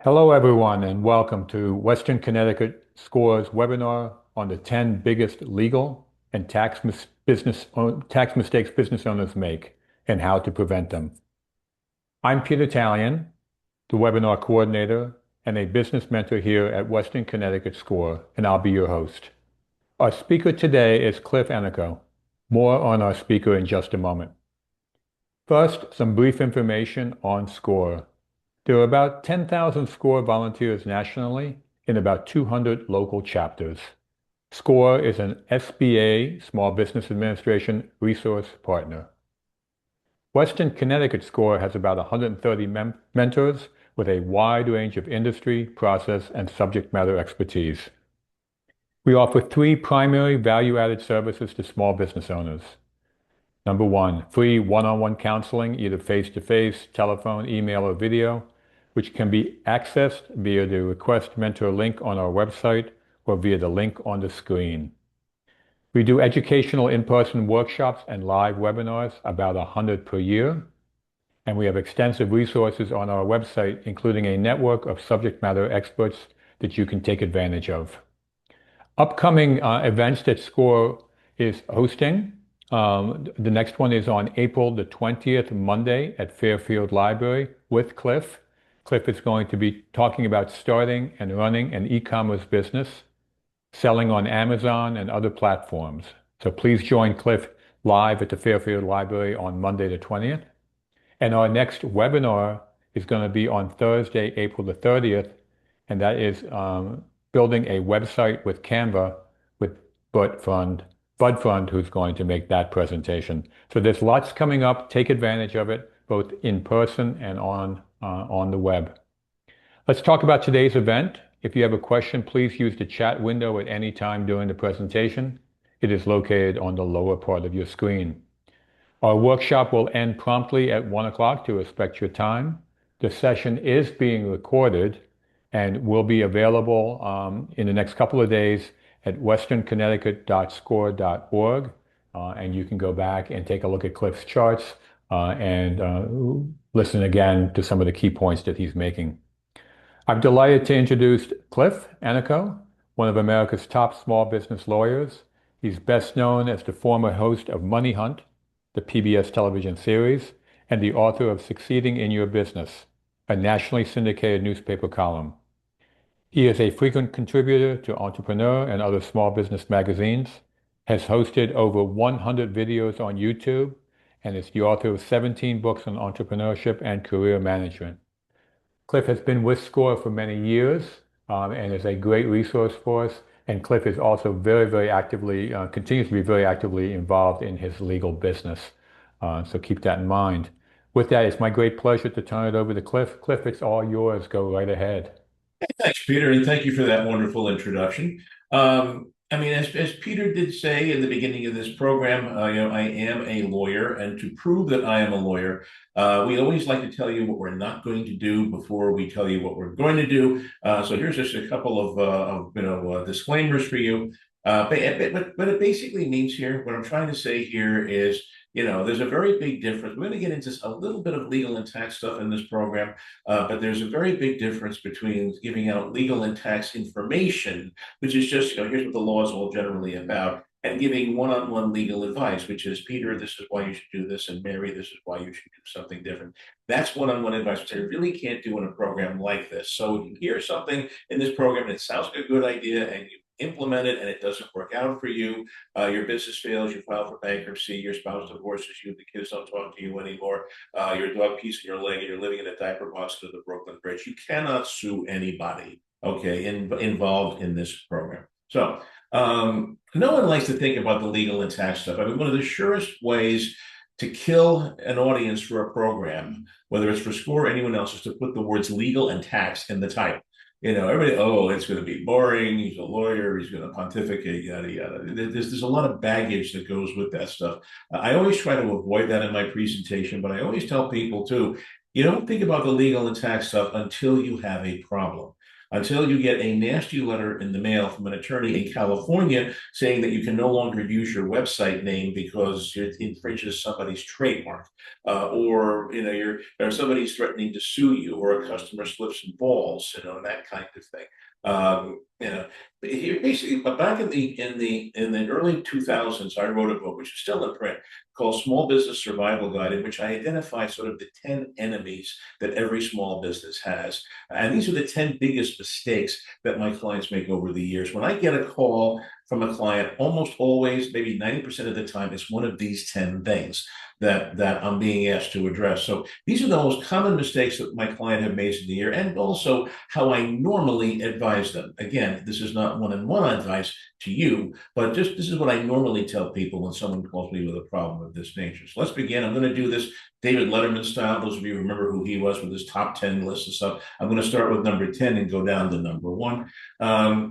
Hello, everyone, and welcome to Western Connecticut SCORE's webinar on the 10 biggest legal and tax mistakes business owners make and how to prevent them. I'm Peter Talion, the webinar coordinator and a business mentor here at Western Connecticut SCORE, and I'll be your host. Our speaker today is Cliff Ennico. More on our speaker in just a moment. First, some brief information on SCORE. There are about 10,000 SCORE volunteers nationally in about 200 local chapters. SCORE is an SBA, Small Business Administration, resource partner. Western Connecticut SCORE has about 130 mentors with a wide range of industry, process, and subject matter expertise. We offer three primary value-added services to small business owners. Number one, free one-on-one counseling, either face-to-face, telephone, email, or video, which can be accessed via the Request Mentor link on our website or via the link on the screen. We do educational in-person workshops and live webinars, about 100 per year, and we have extensive resources on our website, including a network of subject matter experts that you can take advantage of. Upcoming events that SCORE is hosting. The next one is on April the 20th, Monday at Fairfield Library with Cliff. Cliff is going to be talking about starting and running an e-commerce business, selling on Amazon and other platforms. So please join Cliff live at the Fairfield Library on Monday the 20th. And our next webinar is going to be on Thursday, April the 30th, and that is building a website with Canva with Bud Fund, who's going to make that presentation. So there's lots coming up. Take advantage of it, both in person and on the web. Let's talk about today's event. If you have a question, please use the chat window at any time during the presentation. It is located on the lower part of your screen. Our workshop will end promptly at 1 o'clock to respect your time. The session is being recorded and will be available in the next couple of days at westernconnecticut.score.org. And you can go back and take a look at Cliff's charts and listen again to some of the key points that he's making. I'm delighted to introduce Cliff Ennico, one of America's top small business lawyers. He's best known as the former host of Money Hunt, the PBS television series, and the author of Succeeding in Your Business, a nationally syndicated newspaper column. He is a frequent contributor to Entrepreneur and other small business magazines, has hosted over 100 videos on YouTube, and is the author of 17 books on entrepreneurship and career management. Cliff has been with SCORE for many years and is a great resource for us. And Cliff is also very actively, continues to be very actively involved in his legal business. So keep that in mind. With that, it's my great pleasure to turn it over to Cliff. Cliff, it's all yours. Go right ahead. Thanks, Peter, and thank you for that wonderful introduction. As Peter did say in the beginning of this program, I am a lawyer, and to prove that I am a lawyer, we always like to tell you what we're not going to do before we tell you what we're going to do. So here's just a couple of disclaimers for you. But it basically means here, what I'm trying to say here is, there's a very big difference. We're going to get into a little bit of legal and tax stuff in this program, but there's a very big difference between giving out legal and tax information, which is just, here's what the law is all generally about, and giving one-on-one legal advice, which is, Peter, this is why you should do this, and Mary, this is why you should do something different. That's one-on-one advice, which I really can't do in a program like this. So if you hear something in this program that sounds like a good idea, and you implement it and it doesn't work out for you, your business fails, you file for bankruptcy, your spouse divorces you, the kids don't talk to you anymore, your dog pees in your leg, and you're living in a diaper box under the Brooklyn Bridge, you cannot sue anybody, okay, involved in this program. So no one likes to think about the legal and tax stuff. I mean, one of the surest ways to kill an audience for a program, whether it's for SCORE or anyone else, is to put the words legal and tax in the title. Everybody, it's going to be boring. He's a lawyer. He's going to pontificate, yada, yada. There's a lot of baggage that goes with that stuff. I always try to avoid that in my presentation, but I always tell people too, you don't think about the legal and tax stuff until you have a problem. until you get a nasty letter in the mail from an attorney in California saying that you can no longer use your website name because it infringes somebody's trademark, or or somebody's threatening to sue you, or a customer slips and falls, that kind of thing. Basically, but back in the early 2000s, I wrote a book which is still in print called Small Business Survival Guide, in which I identify sort of the 10 enemies that every small business has. And these are the 10 biggest mistakes that my clients make over the years. When I get a call from a client, almost always, maybe 90% of the time, it's one of these 10 things that I'm being asked to address. So these are the most common mistakes that my client have made in the year, and also how I normally advise them. Again, this is not one-on-one advice to you, but just this is what I normally tell people when someone calls me with a problem of this nature. So let's begin. I'm going to do this David Letterman style. Those of you who remember who he was with his top 10 list and stuff. I'm going to start with number 10 and go down to number 1.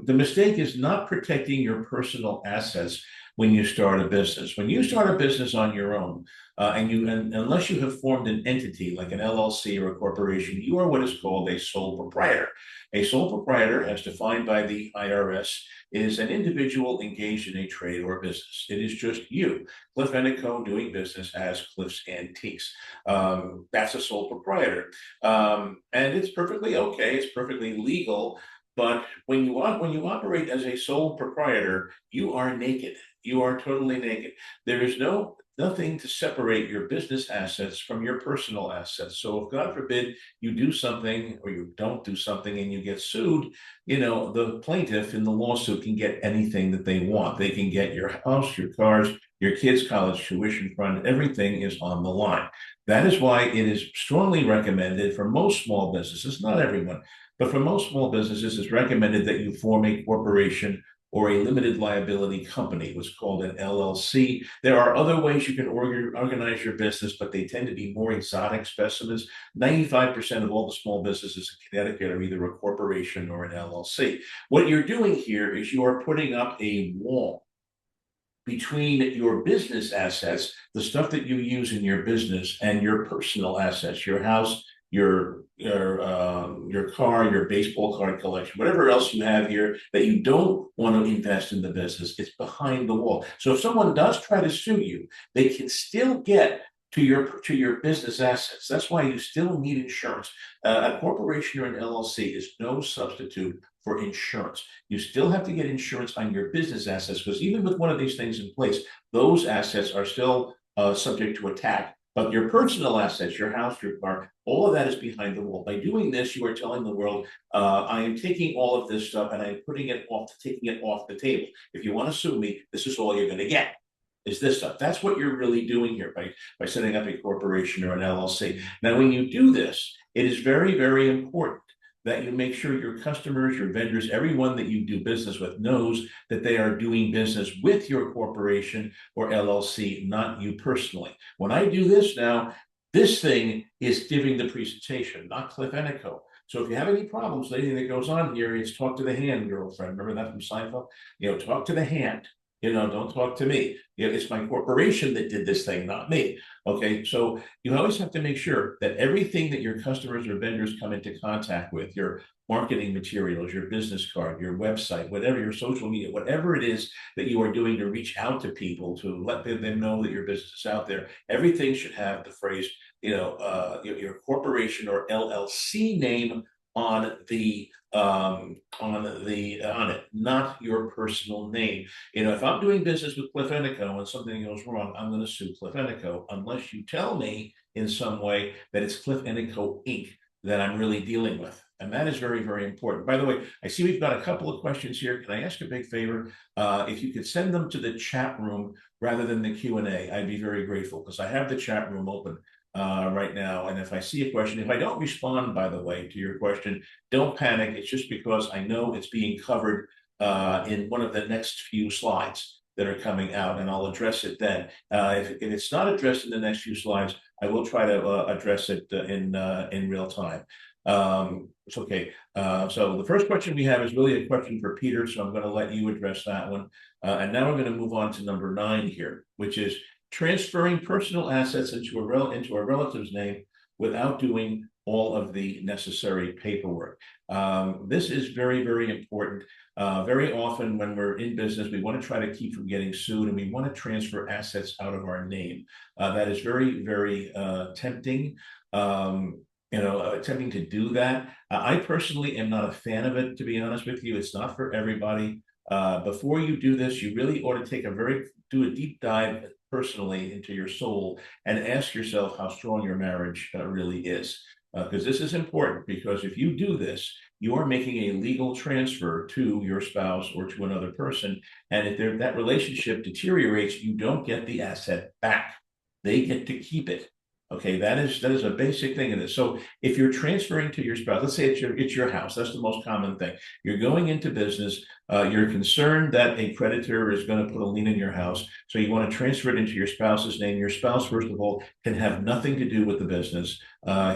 The mistake is not protecting your personal assets when you start a business. When you start a business on your own, and unless you have formed an entity like an LLC or a corporation, you are what is called a sole proprietor. A sole proprietor, as defined by the IRS, is an individual engaged in a trade or business. It is just you, Cliff Ennico, doing business as Cliff's Antiques. That's a sole proprietor, and it's perfectly okay. It's perfectly legal. But when you operate as a sole proprietor, you are naked. You are totally naked. There is nothing to separate your business assets from your personal assets. So if God forbid you do something or you don't do something and you get sued, the plaintiff in the lawsuit can get anything that they want. They can get your house, your cars, your kids' college tuition fund. Everything is on the line. That is why it is strongly recommended for most small businesses, not everyone, but for most small businesses, it's recommended that you form a corporation or a limited liability company, what's called an LLC. There are other ways you can organize your business, but they tend to be more exotic specimens. 95% of all the small businesses in Connecticut are either a corporation or an LLC. What you're doing here is you are putting up a wall between your business assets, the stuff that you use in your business, and your personal assets, your house, your car, your baseball card collection, whatever else you have here that you don't want to invest in the business, it's behind the wall. So if someone does try to sue you, they can still get to your business assets. That's why you still need insurance. A corporation or an LLC is no substitute for insurance. You still have to get insurance on your business assets, because even with one of these things in place, those assets are still subject to attack. But your personal assets, your house, your car, all of that is behind the wall. By doing this, you are telling the world, I am taking all of this stuff and I'm taking it off the table. If you want to sue me, this is all you're going to get, is this stuff. That's what you're really doing here by setting up a corporation or an LLC. Now, when you do this, it is very, very important that you make sure your customers, your vendors, everyone that you do business with knows that they are doing business with your corporation or LLC, not you personally. When I do this now, this thing is giving the presentation, not Cliff Ennico. So if you have any problems, anything that goes on here, it's talk to the hand, girlfriend. Remember that from Seinfeld? Talk to the hand. Don't talk to me. It's my corporation that did this thing, not me. Okay, so you always have to make sure that everything that your customers or vendors come into contact with, your marketing materials, your business card, your website, whatever, your social media, whatever it is that you are doing to reach out to people, to let them know that your business is out there, everything should have the phrase, your corporation or LLC name on it, not your personal name. If I'm doing business with Cliff Ennico and something goes wrong, I'm going to sue Cliff Ennico unless you tell me in some way that it's Cliff Ennico Inc. that I'm really dealing with. And that is very, very important. By the way, I see we've got a couple of questions here. Can I ask a big favor? If you could send them to the chat room rather than the Q&A, I'd be very grateful, because I have the chat room open right now. And if I see a question, if I don't respond, by the way, to your question, don't panic. It's just because I know it's being covered in one of the next few slides that are coming out, and I'll address it then. If it's not addressed in the next few slides, I will try to address it in real time. It's okay. So the first question we have is really a question for Peter, so I'm going to let you address that one. And now we're going to move on to number 9 here, which is transferring personal assets into a relative's name without doing all of the necessary paperwork. This is very, very important. Very often when we're in business, we want to try to keep from getting sued, and we want to transfer assets out of our name. That is very, very tempting. Attempting to do that. I personally am not a fan of it, to be honest with you. It's not for everybody. Before you do this, you really ought to do a deep dive personally into your soul and ask yourself how strong your marriage really is. Because this is important, because if you do this, you are making a legal transfer to your spouse or to another person. And if that relationship deteriorates, you don't get the asset back. They get to keep it. Okay, that is a basic thing in this. So if you're transferring to your spouse, let's say it's your house, that's the most common thing. You're going into business, you're concerned that a creditor is going to put a lien in your house, so you want to transfer it into your spouse's name. Your spouse, first of all, can have nothing to do with the business.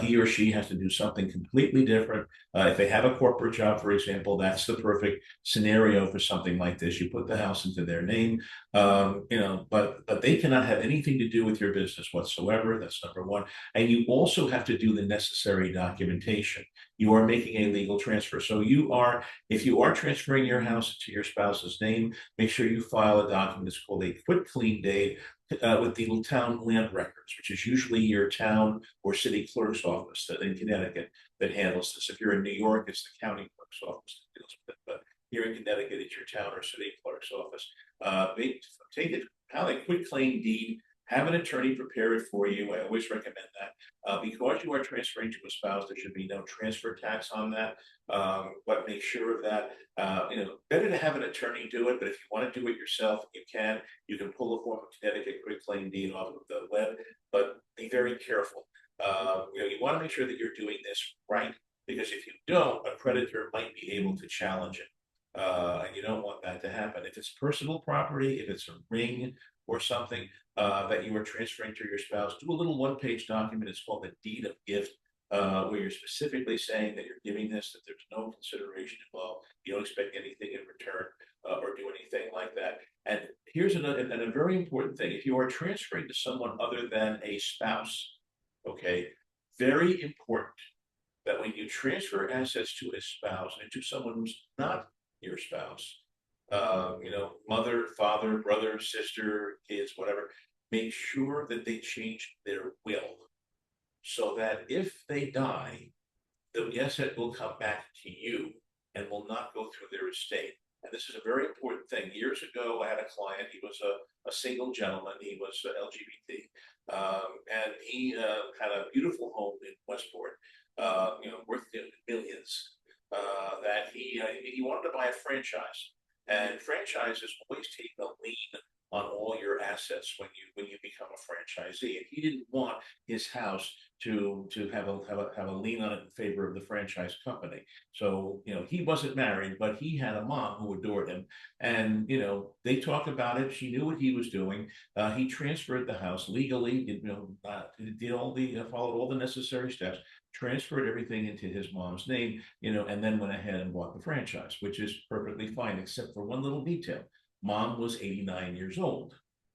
He or she has to do something completely different. If they have a corporate job, for example, that's the perfect scenario for something like this. You put the house into their name, but they cannot have anything to do with your business whatsoever. That's number one. And you also have to do the necessary documentation. You are making a legal transfer. So if you are transferring your house to your spouse's name, make sure you file a document that's called a quit clean deed with the town land records, which is usually your town or city clerk's office in Connecticut that handles this. If you're in New York, it's the county clerk's office that deals with it. But here in Connecticut, it's your town or city clerk's office. Take it, file a quit claim deed, have an attorney prepare it for you. I always recommend that. Because you are transferring to a spouse, there should be no transfer tax on that. But make sure of that. Better to have an attorney do it, but if you want to do it yourself, you can. You can pull a form of Connecticut quit claim deed off of the web, but be very careful. You want to make sure that you're doing this right, because if you don't, a creditor might be able to challenge it. And you don't want that to happen. If it's personal property, if it's a ring or something that you are transferring to your spouse, do a little one-page document. It's called the deed of gift, where you're specifically saying that you're giving this, that there's no consideration involved. You don't expect anything in return or do anything like that. And here's a very important thing. If you are transferring to someone other than a spouse, okay, very important that when you transfer assets to a spouse and to someone who's not your spouse, mother, father, brother, sister, kids, whatever, make sure that they change their will so that if they die, the asset will come back to you and will not go through their estate. And this is a very important thing. Years ago, I had a client. He was a single gentleman. He was LGBT, and he had a beautiful home in Westport, worth millions. That he wanted to buy a franchise, and franchises always take a lien on all your assets when you become a franchisee. And he didn't want his house to have a lien on it in favor of the franchise company. So he wasn't married, but he had a mom who adored him, and they talked about it. She knew what he was doing. He transferred the house legally. Followed all the necessary steps, transferred everything into his mom's name, and then went ahead and bought the franchise, which is perfectly fine, except for one little detail. Mom was 89 years old.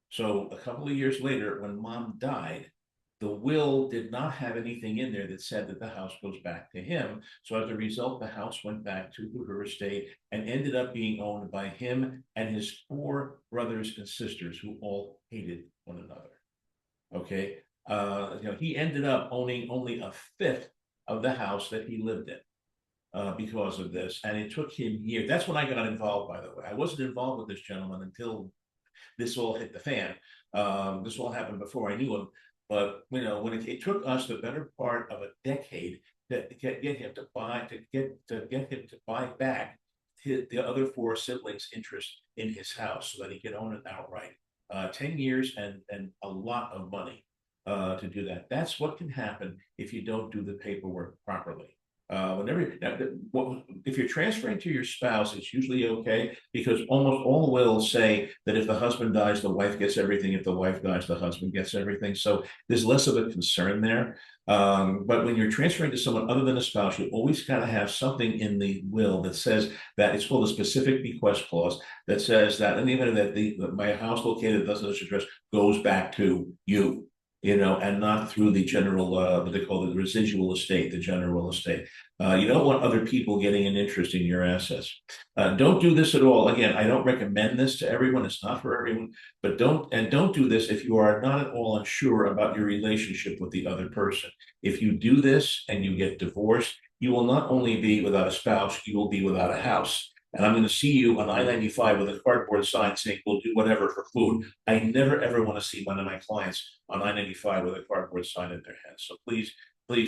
So a couple of years later, when mom died, the will did not have anything in there that said that the house goes back to him. So as a result, the house went back to her estate and ended up being owned by him and his 4 brothers and sisters, who all hated one another. Okay. He ended up owning only a fifth of the house that he lived in because of this. And it took him years. That's when I got involved, by the way. I wasn't involved with this gentleman until this all hit the fan. This all happened before I knew him. But when it took us the better part of a decade to get him to buy back the other 4 siblings' interest in his house so that he could own it outright. 10 years and a lot of money to do that. That's what can happen if you don't do the paperwork properly. If you're transferring to your spouse, it's usually okay, because almost all wills say that if the husband dies, the wife gets everything. If the wife dies, the husband gets everything. So there's less of a concern there. But when you're transferring to someone other than a spouse, you always got to have something in the will that says that it's called a specific bequest clause that says that in the event that my house located at this address goes back to you. and not through the general, what they call the residual estate, the general estate. You don't want other people getting an interest in your assets. Don't do this at all. Again, I don't recommend this to everyone. It's not for everyone, but don't do this if you are not at all unsure about your relationship with the other person. If you do this and you get divorced, you will not only be without a spouse, you will be without a house. And I'm going to see you on I-95 with a cardboard sign saying, we'll do whatever for food. I never, ever want to see one of my clients on I-95 with a cardboard sign in their hand. So please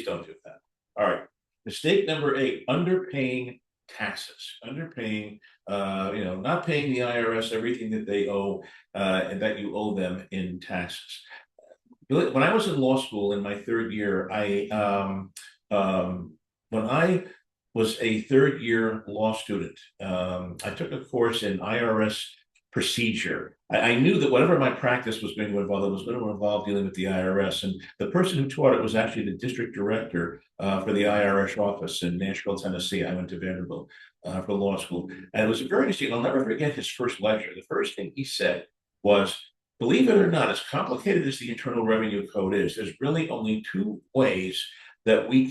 don't do that. All right. Mistake number 8, underpaying taxes. Underpaying, not paying the IRS everything that they owe, and that you owe them in taxes. When I was in law school in my third year, when I was a third year law student, I took a course in IRS procedure. I knew that whatever my practice was going to involve, it was going to involve dealing with the IRS. And the person who taught it was actually the district director for the IRS office in Nashville, Tennessee. I went to Vanderbilt for law school. And it was very interesting. I'll never forget his first lecture. The first thing he said was, believe it or not, as complicated as the Internal Revenue Code is, there's really only 2 ways that you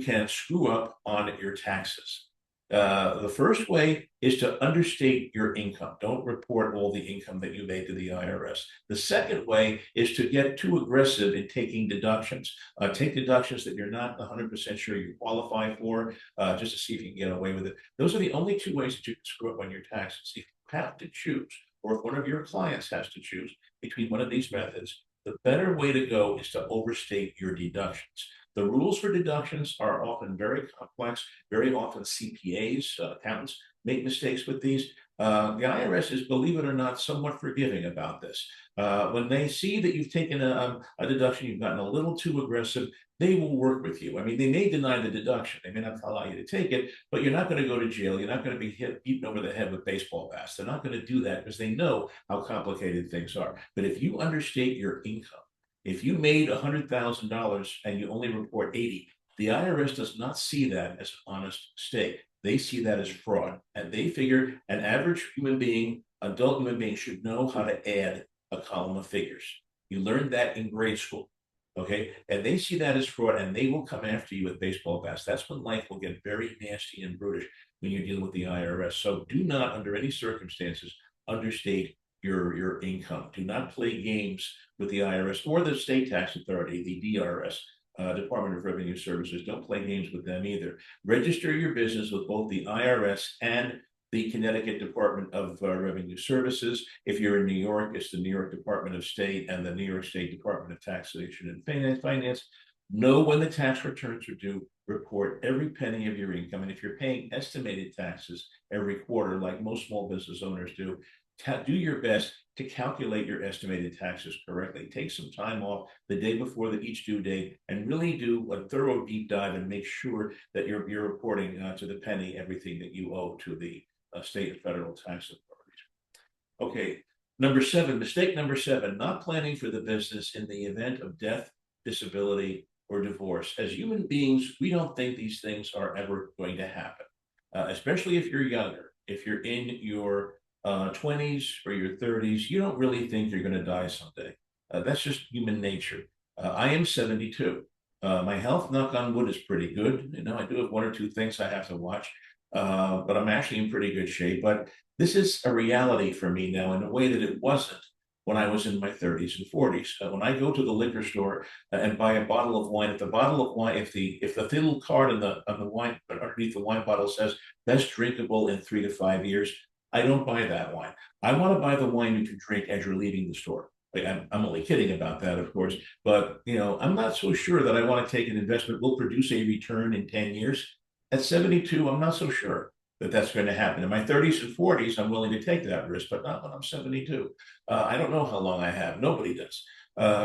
can screw up on your taxes. The first way is to understate your income. Don't report all the income that you made to the IRS. The second way is to get too aggressive in taking deductions. Take deductions that you're not 100% sure you qualify for, just to see if you can get away with it. Those are the only 2 ways that you can screw up on your taxes. If you have to choose, or if one of your clients has to choose between one of these methods, the better way to go is to overstate your deductions. The rules for deductions are often very complex. Very often CPAs, accountants, make mistakes with these. The IRS is, believe it or not, somewhat forgiving about this. When they see that you've taken a deduction, you've gotten a little too aggressive, they will work with you. I mean, they may deny the deduction. They may not allow you to take it, but you're not going to go to jail. You're not going to be beaten over the head with baseball bats. They're not going to do that because they know how complicated things are. But if you understate your income, if you made $100,000 and you only report 80, the IRS does not see that as an honest mistake. They see that as fraud. And they figure an average human being, adult human being, should know how to add a column of figures. You learned that in grade school. Okay. And they see that as fraud, and they will come after you with baseball bats. That's when life will get very nasty and brutish, when you're dealing with the IRS. So do not, under any circumstances, understate your income. Do not play games with the IRS or the state tax authority, the DRS, Department of Revenue Services. Don't play games with them either. Register your business with both the IRS and the Connecticut Department of Revenue Services. If you're in New York, it's the New York Department of State and the New York State Department of Taxation and Finance. Know when the tax returns are due. Report every penny of your income. And if you're paying estimated taxes every quarter, like most small business owners do your best to calculate your estimated taxes correctly. Take some time off the day before each due date and really do a thorough deep dive and make sure that you're reporting to the penny everything that you owe to the state and federal tax authorities. Okay, mistake number 7, not planning for the business in the event of death, disability, or divorce. As human beings, we don't think these things are ever going to happen, especially if you're younger. If you're in your 20s or your 30s, you don't really think you're going to die someday. That's just human nature. I am 72. My health, knock on wood, is pretty good. I do have 1 or 2 things I have to watch, but I'm actually in pretty good shape. But this is a reality for me now in a way that it wasn't when I was in my 30s and 40s. When I go to the liquor store and buy a bottle of wine, if the bottle of wine, if the little card on the wine underneath the wine bottle says that's drinkable in 3 to 5 years, I don't buy that wine. I want to buy the wine you can drink as you're leaving the store. I'm only kidding about that, of course, but I'm not so sure that I want to take an investment will produce a return in 10 years. At 72, I'm not so sure that that's going to happen. In my 30s and 40s, I'm willing to take that risk, but not when I'm 72. I don't know how long I have. Nobody does.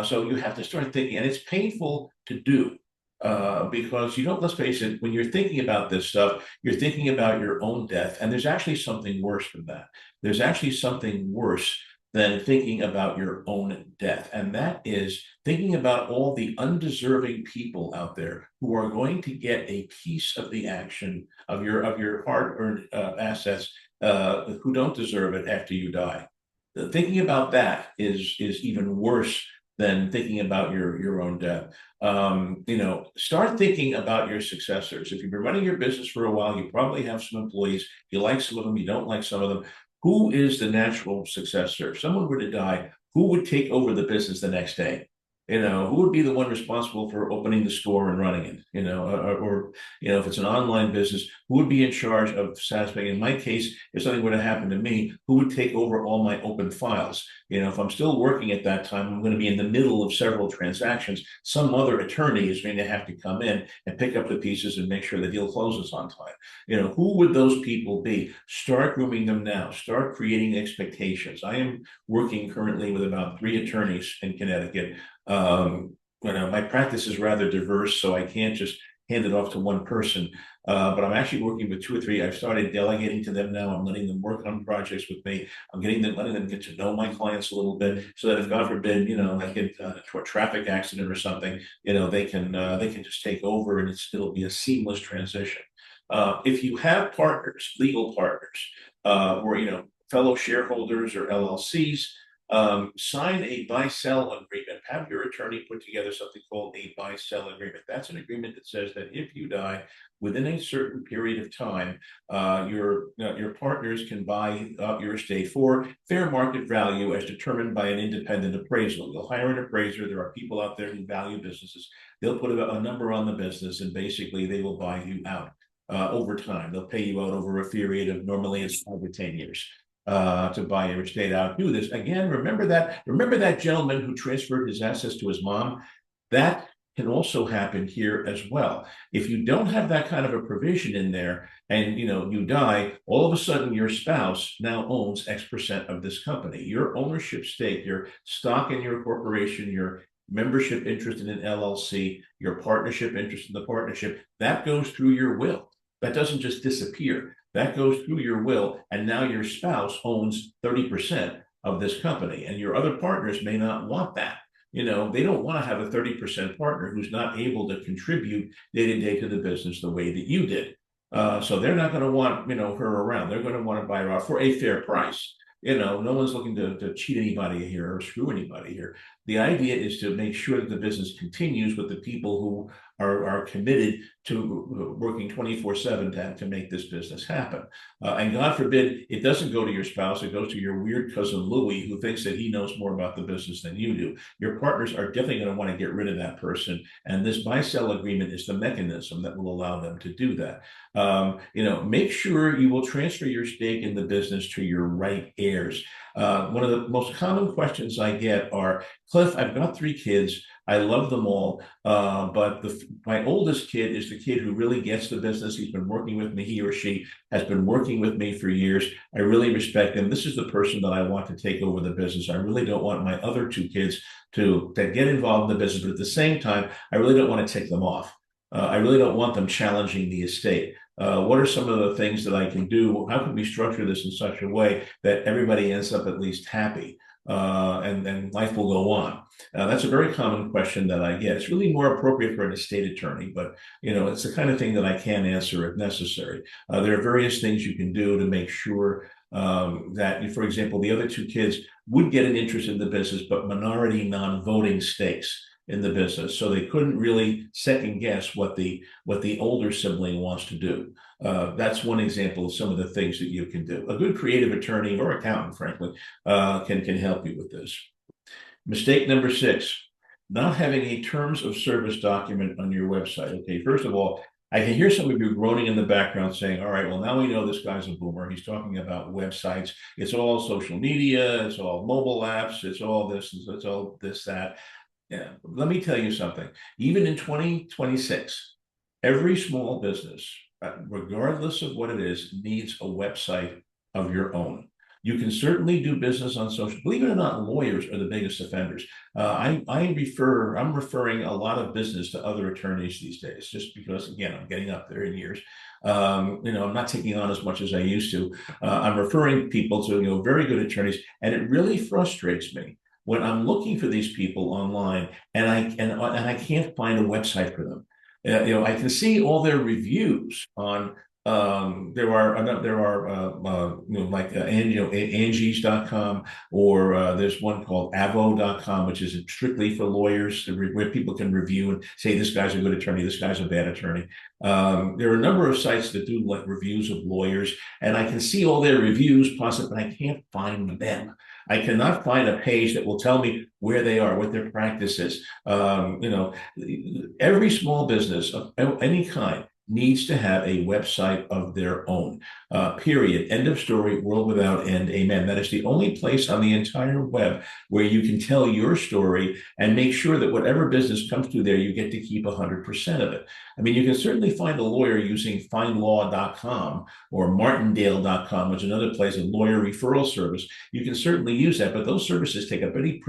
So you have to start thinking, and it's painful to do. Because let's face it, when you're thinking about this stuff, you're thinking about your own death. And there's actually something worse than that. There's actually something worse than thinking about your own death. And that is thinking about all the undeserving people out there who are going to get a piece of the action of your hard-earned assets, who don't deserve it after you die. Thinking about that is even worse than thinking about your own death. Start thinking about your successors. If you've been running your business for a while, you probably have some employees. You like some of them, you don't like some of them. Who is the natural successor? If someone were to die, who would take over the business the next day? Who would be the one responsible for opening the store and running it? If it's an online business, who would be in charge of satisfying? In my case, if something were to happen to me, who would take over all my open files? If I'm still working at that time, I'm going to be in the middle of several transactions. Some other attorney is going to have to come in and pick up the pieces and make sure the deal closes on time. Who would those people be? Start grooming them now. Start creating expectations. I am working currently with about 3 attorneys in Connecticut. My practice is rather diverse, so I can't just hand it off to one person. But I'm actually working with 2 or 3. I've started delegating to them now. I'm letting them work on projects with me. I'm letting them get to know my clients a little bit, so that if God forbid, I get into a traffic accident or something, they can just take over, and it'll be a seamless transition. If you have partners, legal partners, or fellow shareholders or LLCs, sign a buy-sell agreement. Have your attorney put together something called a buy-sell agreement. That's an agreement that says that if you die within a certain period of time, your partners can buy up your estate for fair market value as determined by an independent appraisal. You'll hire an appraiser. There are people out there who value businesses. They'll put a number on the business, and basically they will buy you out over time. They'll pay you out over a period of, normally it's 5 to 10 years. To buy your estate out. Do this again. Remember that gentleman who transferred his assets to his mom. That can also happen here as well. If you don't have that kind of a provision in there, and you die, all of a sudden your spouse now owns X% of this company. Your ownership stake, your stock in your corporation, your membership interest in an LLC, your partnership interest in the partnership, that goes through your will. That doesn't just disappear. That goes through your will, and now your spouse owns 30% of this company, and your other partners may not want that. They don't want to have a 30% partner who's not able to contribute day to day to the business the way that you did. So they're not going to want, her around. They're going to want to buy her off for a fair price. No one's looking to cheat anybody here or screw anybody here. The idea is to make sure that the business continues with the people who are committed to working 24/7 to make this business happen. And God forbid, it doesn't go to your spouse, it goes to your weird cousin Louie, who thinks that he knows more about the business than you do. Your partners are definitely going to want to get rid of that person. And this buy-sell agreement is the mechanism that will allow them to do that. Make sure you will transfer your stake in the business to your right heirs. One of the most common questions I get are, Cliff, I've got 3 kids. I love them all, but my oldest kid is the kid who really gets the business. He's been working with me. He or she has been working with me for years. I really respect him. This is the person that I want to take over the business. I really don't want my other 2 kids to get involved in the business, but at the same time, I really don't want to take them off. I really don't want them challenging the estate. What are some of the things that I can do? How can we structure this in such a way that everybody ends up at least happy? And life will go on. That's a very common question that I get. It's really more appropriate for an estate attorney, but it's the kind of thing that I can answer if necessary. There are various things you can do to make sure that, for example, the other 2 kids would get an interest in the business, but minority non-voting stakes in the business, so they couldn't really second guess what the older sibling wants to do. That's one example of some of the things that you can do. A good creative attorney or accountant, frankly, can help you with this. Mistake number 6, not having a terms of service document on your website. Okay, first of all, I can hear some of you groaning in the background saying, all right, well, now we know this guy's a boomer. He's talking about websites. It's all social media. It's all mobile apps. It's all this. It's all this, that. Yeah, let me tell you something. Even in 2026, every small business, regardless of what it is, needs a website of your own. You can certainly do business on social. Believe it or not, lawyers are the biggest offenders. I'm referring a lot of business to other attorneys these days, just because, again, I'm getting up there in years. I'm not taking on as much as I used to. I'm referring people to very good attorneys, and it really frustrates me when I'm looking for these people online and I can't find a website for them. I can see all their reviews on like Angie's.com, or there's one called Avo.com, which is strictly for lawyers, where people can review and say this guy's a good attorney, this guy's a bad attorney. There are a number of sites that do like reviews of lawyers, and I can see all their reviews, possibly, but I can't find them. I cannot find a page that will tell me where they are, what their practice is. Every small business of any kind needs to have a website of their own. Period. End of story. World without end. Amen. That is the only place on the entire web where you can tell your story and make sure that whatever business comes through there, you get to keep 100% of it. I mean, you can certainly find a lawyer using findlaw.com or martindale.com, which is another place, a lawyer referral service. You can certainly use that, but those services take a pretty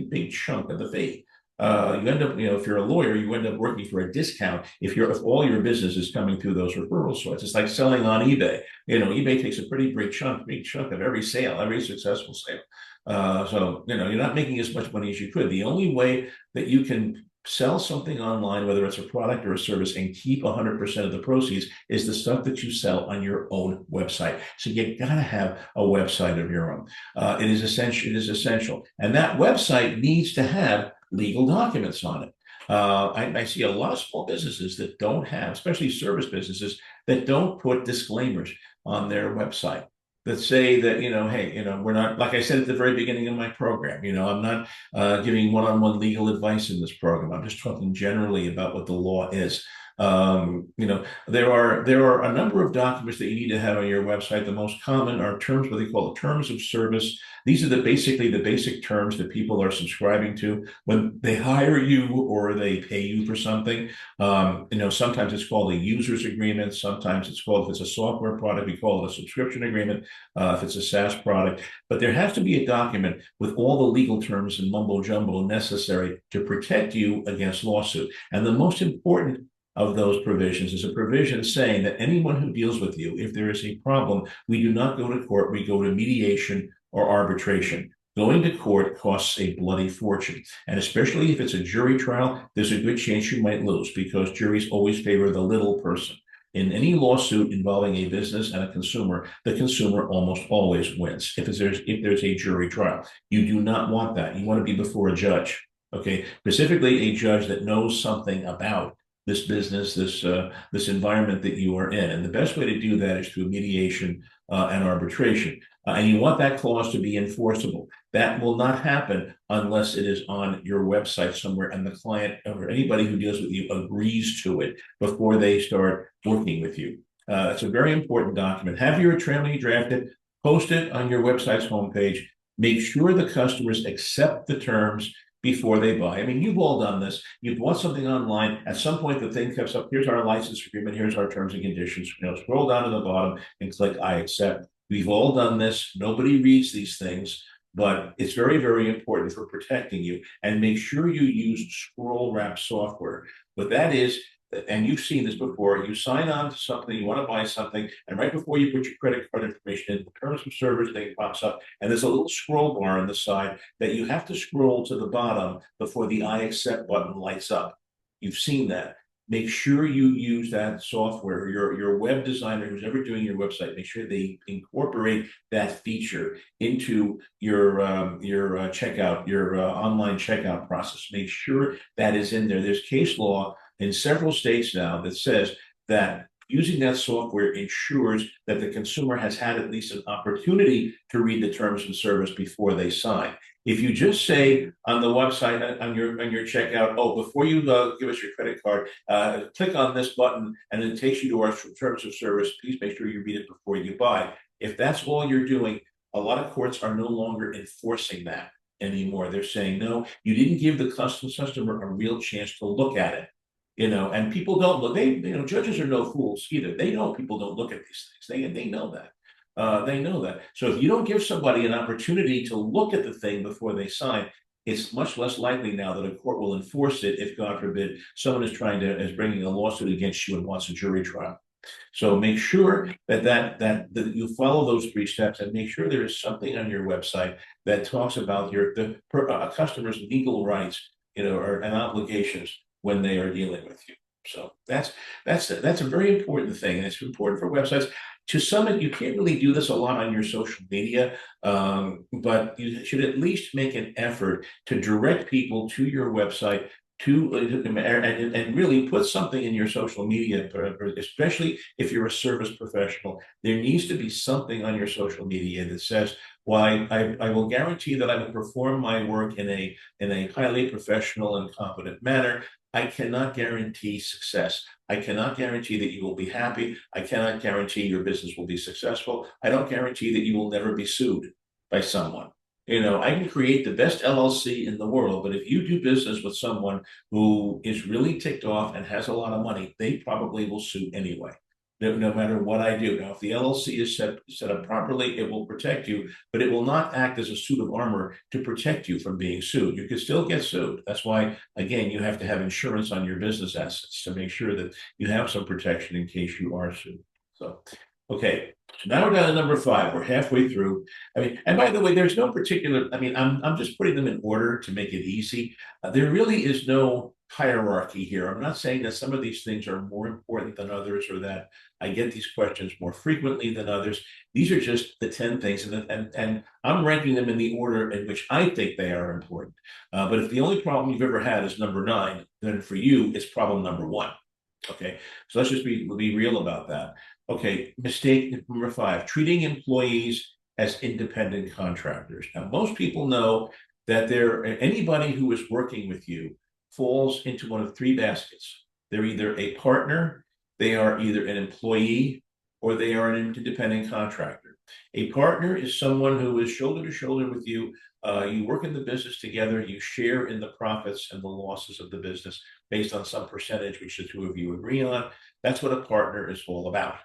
big chunk of the fee. You end up, if you're a lawyer, you end up working for a discount if all your business is coming through those referral sources. It's like selling on eBay. eBay takes a pretty big chunk of every sale, every successful sale. So you're not making as much money as you could. The only way that you can sell something online, whether it's a product or a service, and keep 100% of the proceeds is the stuff that you sell on your own website. So you gotta have a website of your own. It is essential. It is essential, and that website needs to have legal documents on it. I see a lot of small businesses that don't have, especially service businesses, that don't put disclaimers on their website that say that, hey, we're not, like I said at the very beginning of my program, I'm not giving one-on-one legal advice in this program. I'm just talking generally about what the law is. There are a number of documents that you need to have on your website. The most common are terms, what they call terms of service. These are basically the basic terms that people are subscribing to when they hire you or they pay you for something. Sometimes it's called a user's agreement. Sometimes it's called, if it's a software product, we call it a subscription agreement. If it's a SaaS product, but there has to be a document with all the legal terms and mumbo jumbo necessary to protect you against lawsuit. And the most important of those provisions is a provision saying that anyone who deals with you, if there is a problem, we do not go to court, we go to mediation or arbitration. Going to court costs a bloody fortune. And especially if it's a jury trial, there's a good chance you might lose because juries always favor the little person. In any lawsuit involving a business and a consumer, the consumer almost always wins if there's a jury trial. You do not want that. You want to be before a judge, okay? Specifically a judge that knows something about this business, this environment that you are in. And the best way to do that is through mediation and arbitration. And you want that clause to be enforceable. That will not happen unless it is on your website somewhere and the client or anybody who deals with you agrees to it before they start working with you. It's a very important document. Have your attorney draft it, post it on your website's homepage. Make sure the customers accept the terms before they buy. I mean, you've all done this. You bought something online. At some point, the thing comes up. Here's our license agreement. Here's our terms and conditions. Scroll down to the bottom and click I accept. We've all done this. Nobody reads these things, but it's very, very important for protecting you. And make sure you use scroll wrap software. What that is, and you've seen this before, you sign on to something, you want to buy something, and right before you put your credit card information in, the terms of service thing pops up, and there's a little scroll bar on the side that you have to scroll to the bottom before the I accept button lights up. You've seen that. Make sure you use that software. Your web designer who's ever doing your website, make sure they incorporate that feature into your checkout, your online checkout process. Make sure that is in there. There's case law in several states now that says that using that software ensures that the consumer has had at least an opportunity to read the terms of service before they sign. If you just say on the website, on your checkout, oh, before you give us your credit card, click on this button and it takes you to our terms of service. Please make sure you read it before you buy. If that's all you're doing, a lot of courts are no longer enforcing that anymore. They're saying, no, you didn't give the customer a real chance to look at it. And people don't look. Judges are no fools either. They know people don't look at these things. They know that. They know that. So if you don't give somebody an opportunity to look at the thing before they sign, it's much less likely now that a court will enforce it if, God forbid, someone is bringing a lawsuit against you and wants a jury trial. So make sure that you follow those 3 steps and make sure there is something on your website that talks about the customer's legal rights, and obligations when they are dealing with you. So that's a very important thing, and it's important for websites. To some, you can't really do this a lot on your social media, but you should at least make an effort to direct people to your website to and really put something in your social media, especially if you're a service professional. There needs to be something on your social media that says, "Why I will guarantee that I will perform my work in a highly professional and competent manner. I cannot guarantee success. I cannot guarantee that you will be happy. I cannot guarantee your business will be successful. I don't guarantee that you will never be sued by someone. I can create the best LLC in the world, but if you do business with someone who is really ticked off and has a lot of money, they probably will sue anyway. No matter what I do. Now, if the LLC is set up properly, it will protect you, but it will not act as a suit of armor to protect you from being sued. You can still get sued. That's why, again, you have to have insurance on your business assets to make sure that you have some protection in case you are sued. So, okay. So now we're down to number 5. We're halfway through. I mean, and by the way, there's no particular, I mean, I'm just putting them in order to make it easy. There really is no hierarchy here. I'm not saying that some of these things are more important than others or that I get these questions more frequently than others. These are just the 10 things, and I'm ranking them in the order in which I think they are important. But if the only problem you've ever had is number 9, then for you, it's problem number 1. Okay, so let's just be real about that. Okay, mistake number 5, treating employees as independent contractors. Now, most people know that anybody who is working with you falls into one of 3 baskets. They're either a partner, they are either an employee, or they are an independent contractor. A partner is someone who is shoulder to shoulder with you. You work in the business together, you share in the profits and the losses of the business based on some percentage which the 2 of you agree on. That's what a partner is all about.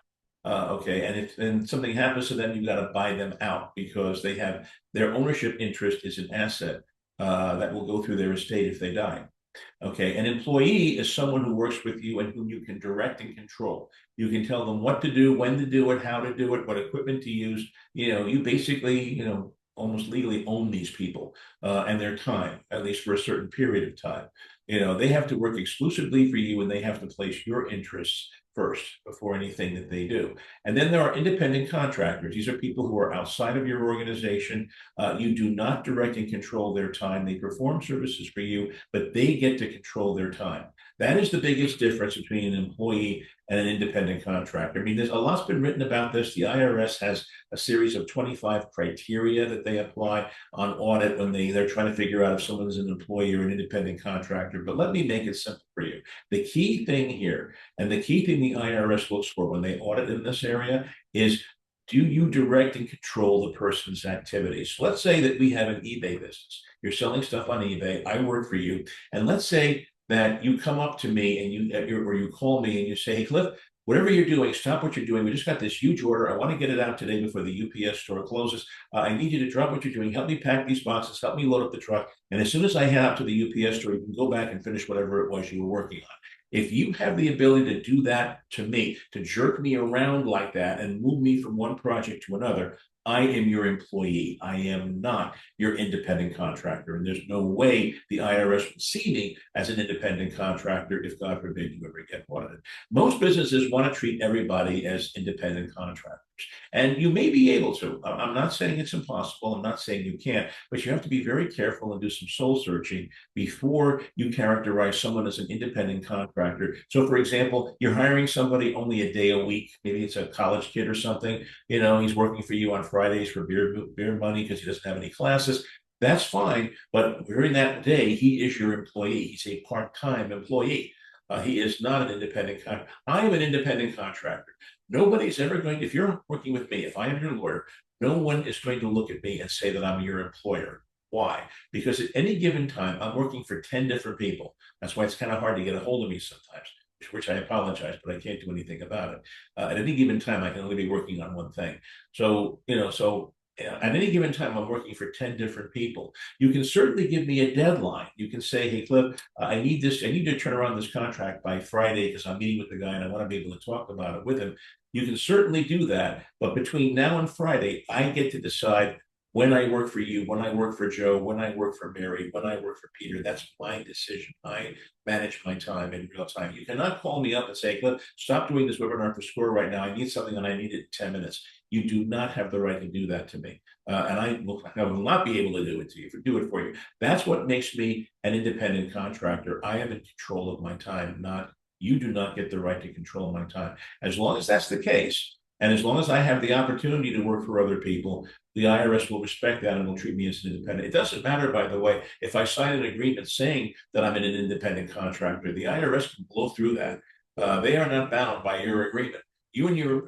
Okay, and if then something happens to them, you've got to buy them out because they have their ownership interest is an asset that will go through their estate if they die. Okay, an employee is someone who works with you and whom you can direct and control. You can tell them what to do, when to do it, how to do it, what equipment to use. You basically, almost legally own these people and their time, at least for a certain period of time. They have to work exclusively for you and they have to place your interests first before anything that they do. And then there are independent contractors. These are people who are outside of your organization. You do not direct and control their time. They perform services for you, but they get to control their time. That is the biggest difference between an employee and an independent contractor. I mean, there's a lot's been written about this. The IRS has a series of 25 criteria that they apply on audit when they're trying to figure out if someone's an employee or an independent contractor. But let me make it simple for you. The key thing here, and the key thing the IRS looks for when they audit in this area is, do you direct and control the person's activities? So let's say that we have an eBay business. You're selling stuff on eBay. I work for you. And let's say that you come up to me and you call me and you say, "Hey, Cliff, whatever you're doing, stop what you're doing. We just got this huge order. I want to get it out today before the UPS store closes. I need you to drop what you're doing. Help me pack these boxes. Help me load up the truck. And as soon as I head out to the UPS store, you can go back and finish whatever it was you were working on." If you have the ability to do that to me, to jerk me around like that and move me from one project to another, I am your employee. I am not your independent contractor. And there's no way the IRS would see me as an independent contractor if, God forbid, you ever get audited. Most businesses want to treat everybody as independent contractors. And you may be able to. I'm not saying it's impossible. I'm not saying you can't, but you have to be very careful and do some soul searching before you characterize someone as an independent contractor. So, for example, you're hiring somebody only a day a week. Maybe it's a college kid or something. He's working for you on Fridays for beer money because he doesn't have any classes. That's fine. But during that day, he is your employee. He's a part-time employee. He is not an independent contractor. I am an independent contractor. Nobody's ever going to, if you're working with me, if I am your lawyer, no one is going to look at me and say that I'm your employer. Why? Because at any given time, I'm working for 10 different people. That's why it's kind of hard to get a hold of me sometimes, which I apologize, but I can't do anything about it. At any given time, I can only be working on one thing. So, at any given time, I'm working for 10 different people. You can certainly give me a deadline. You can say, "Hey, Cliff, I need this. I need to turn around this contract by Friday because I'm meeting with the guy and I want to be able to talk about it with him." You can certainly do that. But between now and Friday, I get to decide when I work for you, when I work for Joe, when I work for Mary, when I work for Peter, that's my decision. I manage my time in real time. You cannot call me up and say, look, stop doing this webinar for SCORE right now. I need something and I need it in 10 minutes. You do not have the right to do that to me. And I will not be able to do it to you, do it for you. That's what makes me an independent contractor. I am in control of my time, not you do not get the right to control my time. As long as that's the case, and as long as I have the opportunity to work for other people, the IRS will respect that and will treat me as an independent. It doesn't matter, by the way, if I sign an agreement saying that I'm an independent contractor, the IRS can blow through that. They are not bound by your agreement. You and your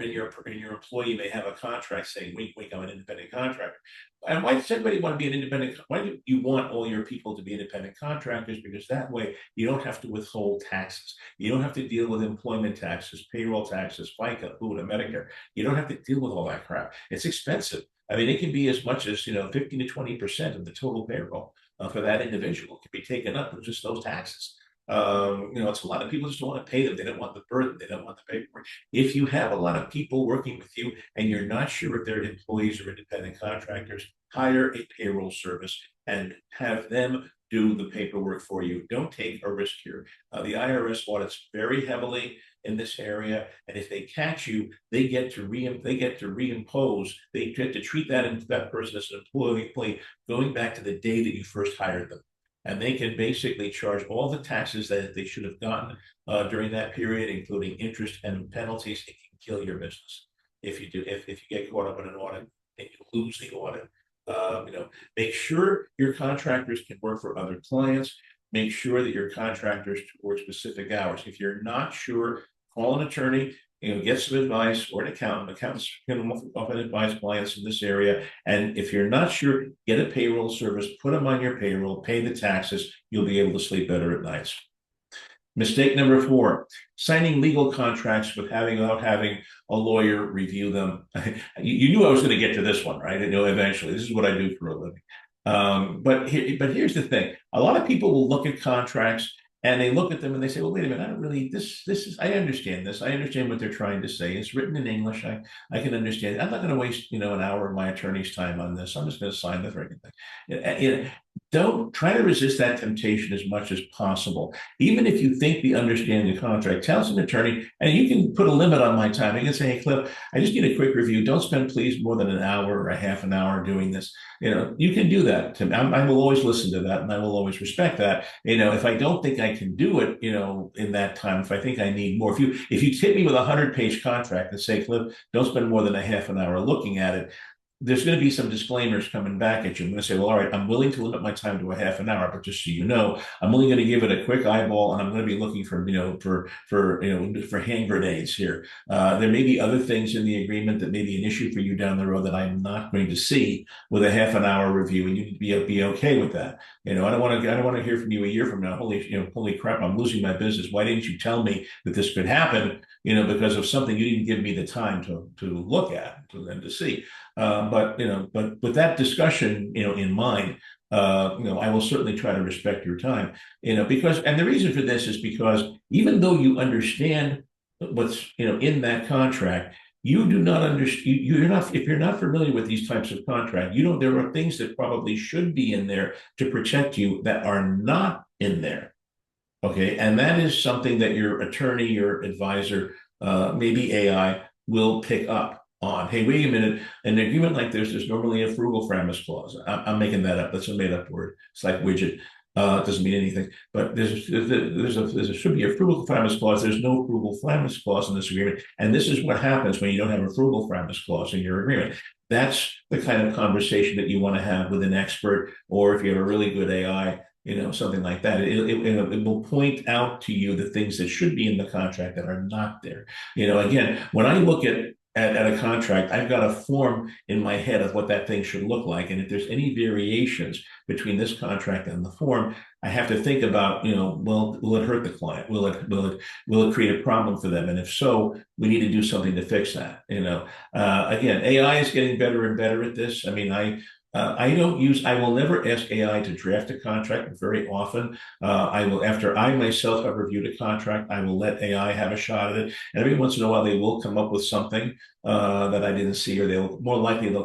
employee may have a contract saying, wink, wink, I'm an independent contractor. And why does everybody want to be an independent? Why do you want all your people to be independent contractors? Because that way you don't have to withhold taxes. You don't have to deal with employment taxes, payroll taxes, FICA, FUTA, Medicare. You don't have to deal with all that crap. It's expensive. I mean, it can be as much as 15 to 20% of the total payroll for that individual can be taken up with just those taxes. It's a lot of people just don't want to pay them. They don't want the burden. They don't want the paperwork. If you have a lot of people working with you and you're not sure if they're employees or independent contractors, hire a payroll service and have them do the paperwork for you. Don't take a risk here. The IRS audits very heavily in this area, and if they catch you, they get to reimpose. They get to treat that person as an employee going back to the day that you first hired them. And they can basically charge all the taxes that they should have gotten during that period, including interest and penalties. It can kill your business if you get caught up in an audit and you lose the audit. Make sure your contractors can work for other clients. Make sure that your contractors work specific hours. If you're not sure, call an attorney. Get some advice or an accountant. Accountants can often advise clients in this area. And if you're not sure, get a payroll service, put them on your payroll, pay the taxes. You'll be able to sleep better at nights. Mistake number 4, signing legal contracts without having a lawyer review them. You knew I was going to get to this one, right? Eventually, this is what I do for a living. But here's the thing. A lot of people will look at contracts and they look at them and they say, well, wait a minute, I don't really, I understand this. I understand what they're trying to say. It's written in English. I can understand it. I'm not going to waste, an hour of my attorney's time on this. I'm just going to sign the freaking thing. Don't try to resist that temptation as much as possible. Even if you think the understanding the contract, tell an attorney, and you can put a limit on my time. You can say, hey, Cliff, I just need a quick review. Don't spend, please, more than an hour or a half an hour doing this. You can do that. I will always listen to that, and I will always respect that. If I don't think I can do it, in that time, if I think I need more, if you hit me with a 100-page contract and say, Cliff, don't spend more than a half an hour looking at it, there's going to be some disclaimers coming back at you. I'm going to say, well, all right, I'm willing to limit my time to a half an hour, but just so you know, I'm only going to give it a quick eyeball, and I'm going to be looking for, for hand grenades here. There may be other things in the agreement that may be an issue for you down the road that I'm not going to see with a half an hour review, and you need to be okay with that. I don't want to hear from you a year from now. Holy crap, I'm losing my business. Why didn't you tell me that this could happen? Because of something you didn't give me the time to look at and to see. But with that discussion, in mind, I will certainly try to respect your time, because, and the reason for this is because even though you understand what's, in that contract, you do not understand, if you're not familiar with these types of contract, there are things that probably should be in there to protect you that are not in there. Okay. And that is something that your attorney, your advisor, maybe AI will pick up on. Hey, wait a minute. An agreement like this, there's normally a frugal framus clause. I'm making that up. That's a made up word. It's like widget. It doesn't mean anything. But there should be a frugal framus clause. There's no frugal framus clause in this agreement. And this is what happens when you don't have a frugal framus clause in your agreement. That's the kind of conversation that you want to have with an expert, or if you have a really good AI, something like that. It will point out to you the things that should be in the contract that are not there. Again, when I look at a contract, I've got a form in my head of what that thing should look like. And if there's any variations between this contract and the form, I have to think about, well, will it hurt the client? Will it create a problem for them? And if so, we need to do something to fix that. Again, AI is getting better and better at this. I mean, I will never ask AI to draft a contract very often. After I myself have reviewed a contract, I will let AI have a shot at it. And every once in a while, they will come up with something that I didn't see, or they'll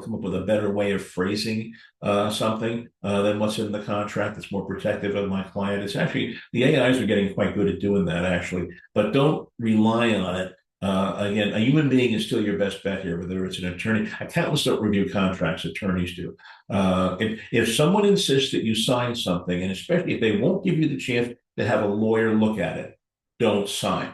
come up with a better way of phrasing something than what's in the contract that's more protective of my client. It's actually, the AIs are getting quite good at doing that, actually, but don't rely on it. Again, a human being is still your best bet here, whether it's an attorney. Accountants don't review contracts, attorneys do. If someone insists that you sign something, and especially if they won't give you the chance to have a lawyer look at it, don't sign.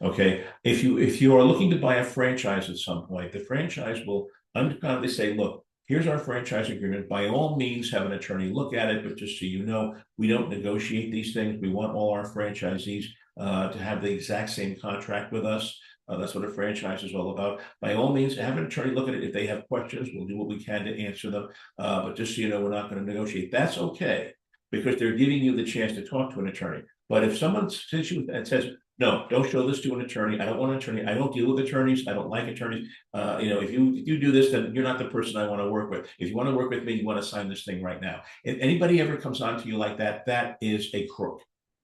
Okay. If you are looking to buy a franchise at some point, the franchise will undoubtedly say, look, here's our franchise agreement. By all means, have an attorney look at it, but just so you know, we don't negotiate these things. We want all our franchisees to have the exact same contract with us. That's what a franchise is all about. By all means, have an attorney look at it. If they have questions, we'll do what we can to answer them. But just so you know, we're not going to negotiate. That's okay, because they're giving you the chance to talk to an attorney. But if someone sits you and says, no, don't show this to an attorney. I don't want an attorney. I don't deal with attorneys. I don't like attorneys. If you do this, then you're not the person I want to work with. If you want to work with me, you want to sign this thing right now. If anybody ever comes on to you like that, that is a crook.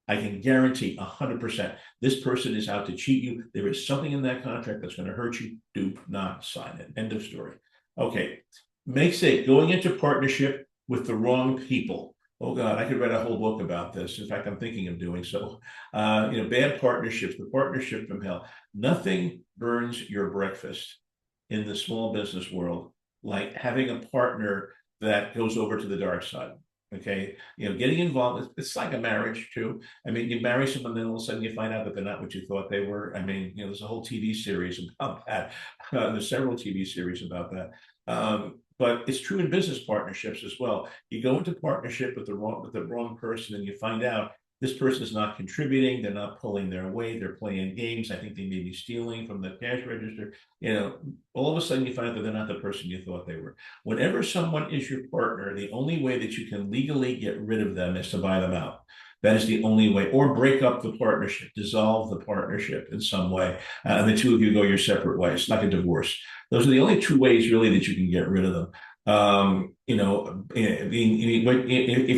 I can guarantee 100% this person is out to cheat you. There is something in that contract that's going to hurt you. Do not sign it. End of story. Okay. Make sake, going into partnership with the wrong people. Oh God, I could write a whole book about this. In fact, I'm thinking of doing so. Bad partnerships, the partnership from hell. Nothing burns your breakfast in the small business world like having a partner that goes over to the dark side. Okay, getting involved, it's like a marriage too. I mean, you marry someone, then all of a sudden you find out that they're not what you thought they were. I mean, there's a whole TV series about that. There's several TV series about that. But it's true in business partnerships as well. You go into partnership with the wrong person, and you find out this person is not contributing. They're not pulling their weight. They're playing games. I think they may be stealing from the cash register. All of a sudden you find out that they're not the person you thought they were. Whenever someone is your partner, the only way that you can legally get rid of them is to buy them out. That is the only way, or break up the partnership, dissolve the partnership in some way, and the two of you go your separate ways, like a divorce. Those are the only two ways really that you can get rid of them. If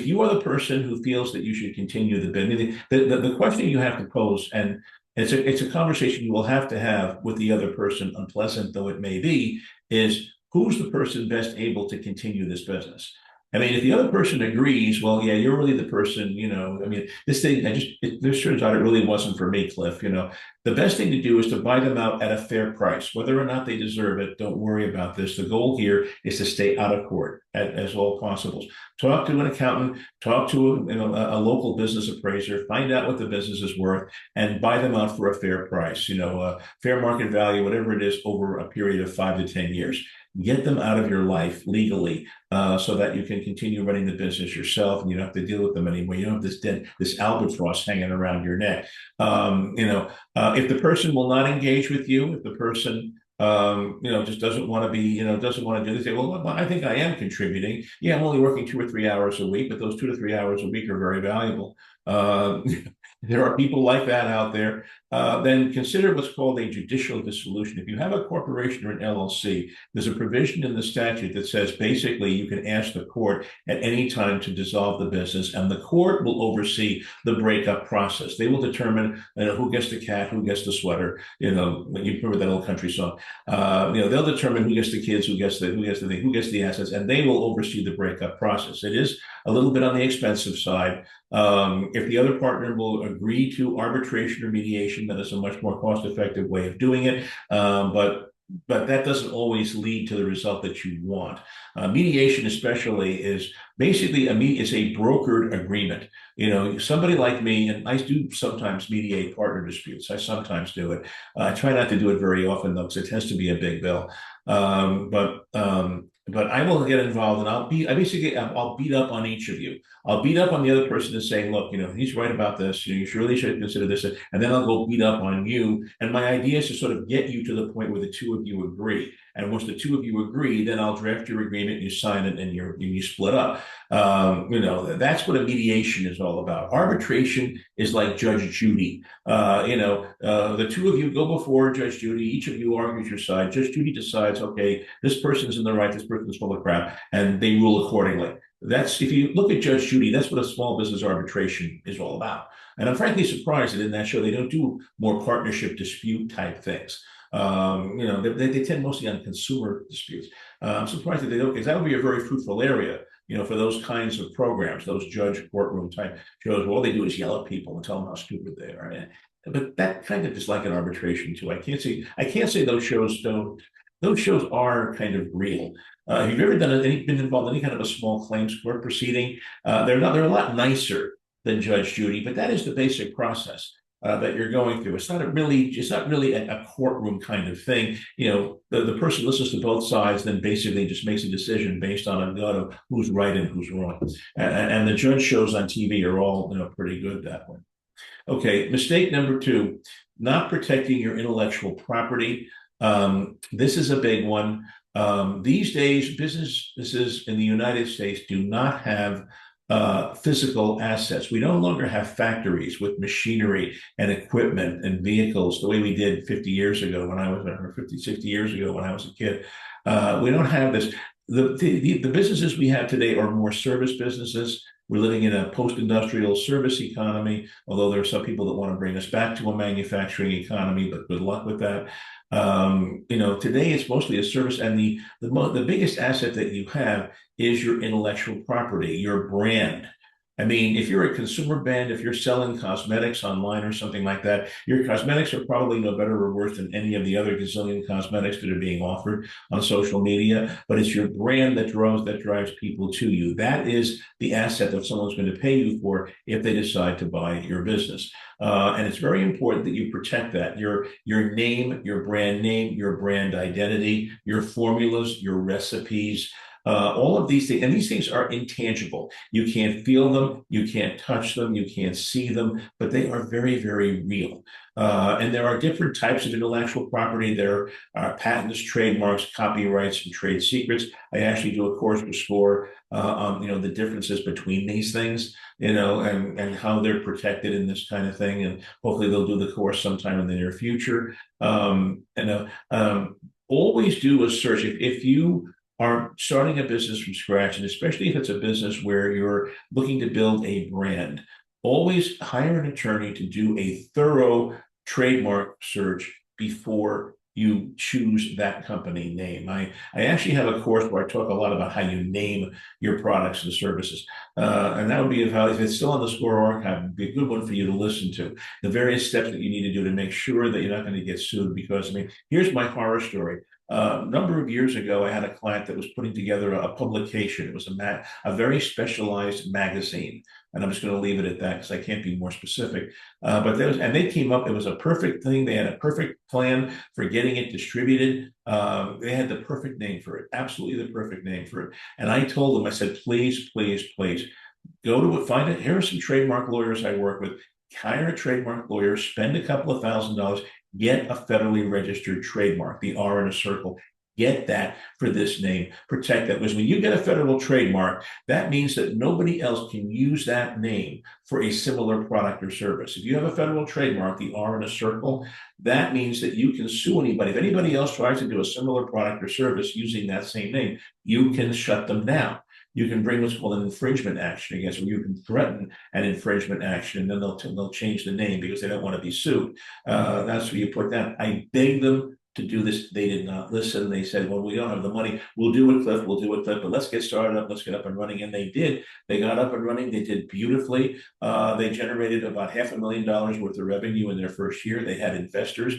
you are the person who feels that you should continue the business, the question you have to pose, and it's a conversation you will have to have with the other person, unpleasant though it may be, is who's the person best able to continue this business? I mean, if the other person agrees, well, yeah, you're really the person, I mean, this thing, this turns out it really wasn't for me, Cliff, the best thing to do is to buy them out at a fair price, whether or not they deserve it. Don't worry about this. The goal here is to stay out of court as all possible. Talk to an accountant, talk to a local business appraiser, find out what the business is worth, and buy them out for a fair price, fair market value, whatever it is, over a period of 5 to 10 years. Get them out of your life legally so that you can continue running the business yourself, and you don't have to deal with them anymore. You don't have this albatross hanging around your neck. If the person will not engage with you, if the person just doesn't want to be, doesn't want to do this, say, well, I think I am contributing. Yeah, I'm only working 2 or 3 hours a week, but those 2 to 3 hours a week are very valuable. There are people like that out there. Then consider what's called a judicial dissolution. If you have a corporation or an LLC, there's a provision in the statute that says basically you can ask the court at any time to dissolve the business, and the court will oversee the breakup process. They will determine who gets the cat, who gets the sweater. You remember that old country song. They'll determine who gets the kids, who gets the assets, and they will oversee the breakup process. It is a little bit on the expensive side. If the other partner will agree to arbitration or mediation, that is a much more cost-effective way of doing it. But that doesn't always lead to the result that you want. Mediation, especially, is basically it's a brokered agreement. Somebody like me, and I do sometimes mediate partner disputes. I sometimes do it. I try not to do it very often though, because it tends to be a big bill. But I will get involved, and I'll beat up on each of you. I'll beat up on the other person and say, look, he's right about this. You really should consider this. And then I'll go beat up on you. And my idea is to sort of get you to the point where the two of you agree. And once the two of you agree, then I'll draft your agreement, you sign it, and you split up. That's what a mediation is all about. Arbitration is like Judge Judy. The two of you go before Judge Judy. Each of you argues your side. Judge Judy decides, okay, this person's in the right, this person person is full of crap, and they rule accordingly. That's if you look at Judge Judy, that's what a small business arbitration is all about. And I'm frankly surprised that in that show they don't do more partnership dispute type things. They tend mostly on consumer disputes. I'm surprised that they don't, because that would be a very fruitful area, for those kinds of programs, those judge courtroom type shows. Where all they do is yell at people and tell them how stupid they are. But that kind of is like an arbitration too. I can't say those shows don't. Those shows are kind of real. Have you ever been involved in any kind of a small claims court proceeding? They're a lot nicer than Judge Judy, but that is the basic process that you're going through. It's not really a courtroom kind of thing. The person listens to both sides, then basically just makes a decision based on a gut of who's right and who's wrong. And the judge shows on TV are all pretty good that way. Okay, mistake number 2, not protecting your intellectual property. This is a big one. These days, businesses in the United States do not have physical assets. We no longer have factories with machinery and equipment and vehicles the way we did 50 years ago when I was, or 50, 60 years ago when I was a kid. We don't have this. The businesses we have today are more service businesses. We're living in a post-industrial service economy, although there are some people that want to bring us back to a manufacturing economy, but good luck with that. Today it's mostly a service, and the biggest asset that you have is your intellectual property, your brand. I mean, if you're a consumer brand, if you're selling cosmetics online or something like that, your cosmetics are probably no better or worse than any of the other gazillion cosmetics that are being offered on social media. But it's your brand that drives people to you. That is the asset that someone's going to pay you for if they decide to buy your business. And it's very important that you protect that. Your name, your brand identity, your formulas, your recipes. All of these things, and these things are intangible. You can't feel them, you can't touch them, you can't see them, but they are very, very real. And there are different types of intellectual property. There are patents, trademarks, copyrights, and trade secrets. I actually do a course to score on the differences between these things, and how they're protected in this kind of thing. And hopefully they'll do the course sometime in the near future. Always do a search if you are starting a business from scratch, and especially if it's a business where you're looking to build a brand, always hire an attorney to do a thorough trademark search before you choose that company name. I actually have a course where I talk a lot about how you name your products and services. And that would be a value. If it's still on the SCORE archive, it'd be a good one for you to listen to. The various steps that you need to do to make sure that you're not going to get sued. Because, here's my horror story. A number of years ago, I had a client that was putting together a publication. It was a very specialized magazine, and I'm just going to leave it at that because I can't be more specific. And they came up. It was a perfect thing. They had a perfect plan for getting it distributed. They had the perfect name for it, absolutely the perfect name for it. And I told them, I said, please, please, please, go to it. Find it. Here are some trademark lawyers I work with. Hire a trademark lawyer. Spend a couple of $1,000s. Get a federally registered trademark, the R in a circle. Get that for this name. Protect that. Because when you get a federal trademark, that means that nobody else can use that name for a similar product or service. If you have a federal trademark, the R in a circle, that means that you can sue anybody. If anybody else tries to do a similar product or service using that same name, you can shut them down. You can bring what's called an infringement action against them. You can threaten an infringement action, and then they'll change the name because they don't want to be sued. That's where you put that. I begged them to do this. They did not listen. They said, well, we don't have the money. We'll do it, Cliff. We'll do it, Cliff. But let's get started up. Let's get up and running. And they did. They got up and running. They did beautifully. They generated about $500,000 worth of revenue in their first year. They had investors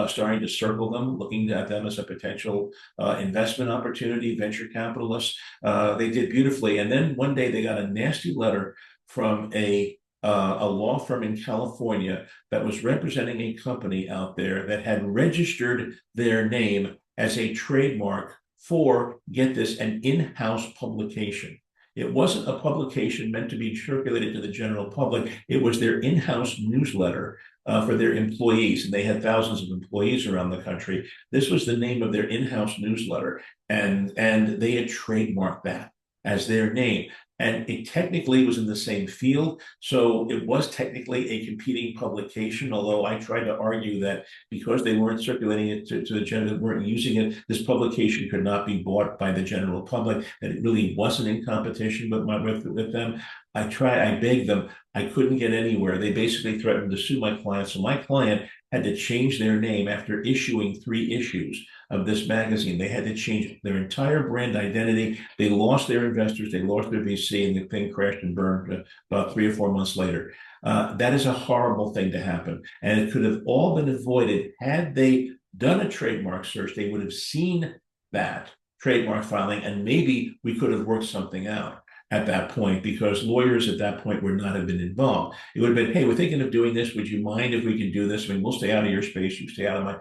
starting to circle them, looking at them as a potential investment opportunity, venture capitalists. They did beautifully. And then one day they got a nasty letter from a law firm in California that was representing a company out there that had registered their name as a trademark for, get this, an in-house publication. It wasn't a publication meant to be circulated to the general public. It was their in-house newsletter for their employees, and they had thousands of employees around the country. This was the name of their in-house newsletter, and they had trademarked that as their name. and it technically was in the same field. So it was technically a competing publication, although I tried to argue that because they weren't circulating it to the general, weren't using it, this publication could not be bought by the general public, that it really wasn't in competition with them. I begged them. I couldn't get anywhere. They basically threatened to sue my client. So my client had to change their name after issuing 3 issues of this magazine. They had to change their entire brand identity. They lost their investors. They lost their VC, and the thing crashed and burned about 3 or 4 months later. That is a horrible thing to happen. And it could have all been avoided had they done a trademark search. They would have seen that trademark filing, and maybe we could have worked something out at that point, because lawyers at that point would not have been involved. It would have been, hey, we're thinking of doing this. Would you mind if we can do this? I mean, we'll stay out of your space. You stay out of my,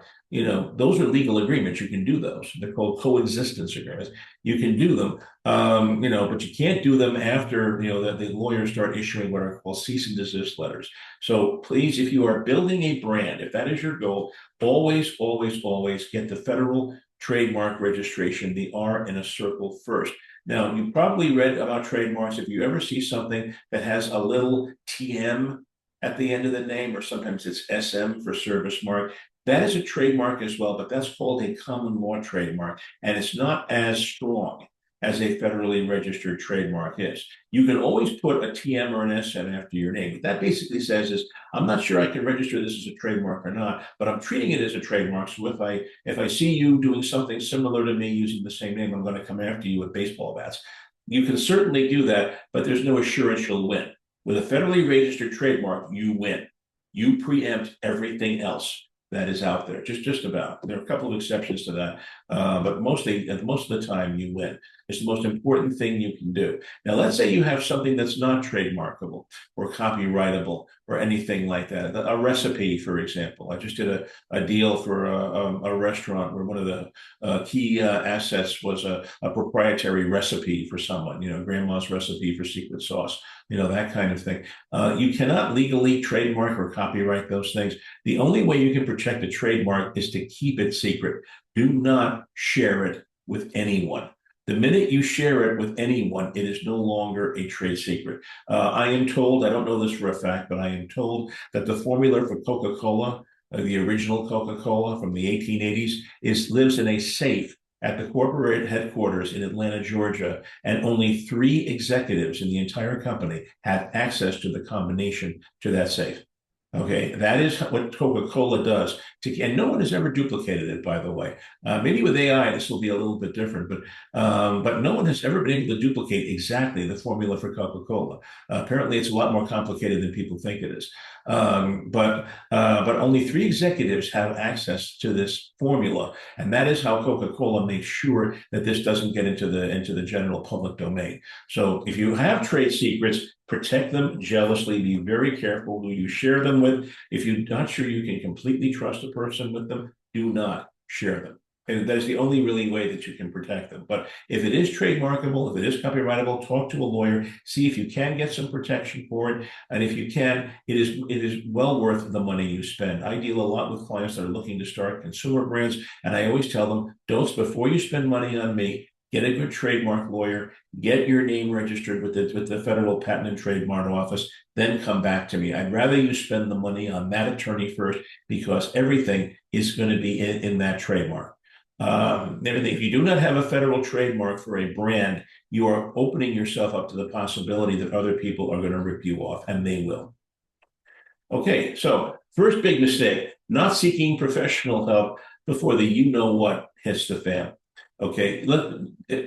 those are legal agreements. You can do those. They're called coexistence agreements. You can do them, but you can't do them after, the lawyers start issuing what are called cease and desist letters. So please, if you are building a brand, if that is your goal, always, always, always get the federal trademark registration, the R in a circle first. Now, you probably read about trademarks. If you ever see something that has a little TM at the end of the name, or sometimes it's SM for service mark, that is a trademark as well, but that's called a common law trademark, and it's not as strong as a federally registered trademark is. You can always put a TM or an SM after your name. What that basically says is, I'm not sure I can register this as a trademark or not, but I'm treating it as a trademark. So if I see you doing something similar to me using the same name, I'm going to come after you with baseball bats. You can certainly do that, but there's no assurance you'll win. With a federally registered trademark, you win. You preempt everything else that is out there, just about. There are a couple of exceptions to that, but most of the time you win. It's the most important thing you can do. Now, let's say you have something that's not trademarkable or copyrightable or anything like that. A recipe, for example. I just did a deal for a restaurant where one of the key assets was a proprietary recipe for someone, grandma's recipe for secret sauce, that kind of thing. You cannot legally trademark or copyright those things. The only way you can protect a trademark is to keep it secret. Do not share it with anyone. The minute you share it with anyone, it is no longer a trade secret. I am told, I don't know this for a fact, but I am told that the formula for Coca-Cola, the original Coca-Cola from the 1880s, lives in a safe at the corporate headquarters in Atlanta, Georgia, and only 3 executives in the entire company have access to the combination to that safe. Okay, that is what Coca-Cola does. And no one has ever duplicated it, by the way. Maybe with AI, this will be a little bit different, but no one has ever been able to duplicate exactly the formula for Coca-Cola. Apparently, it's a lot more complicated than people think it is. But only 3 executives have access to this formula, and that is how Coca-Cola makes sure that this doesn't get into the general public domain. So if you have trade secrets, protect them jealously. Be very careful who you share them with. If you're not sure you can completely trust a person with them, do not share them. And that is the only really way that you can protect them. But if it is trademarkable, if it is copyrightable, talk to a lawyer, see if you can get some protection for it. And if you can, it is well worth the money you spend. I deal a lot with clients that are looking to start consumer brands, and I always tell them, before you spend money on me, get a good trademark lawyer, get your name registered with the Federal Patent and Trademark Office, then come back to me. I'd rather you spend the money on that attorney first, because everything is going to be in that trademark. If you do not have a federal trademark for a brand, you are opening yourself up to the possibility that other people are going to rip you off, and they will. Okay, so first big mistake, not seeking professional help before the you-know-what hits the fan. Okay,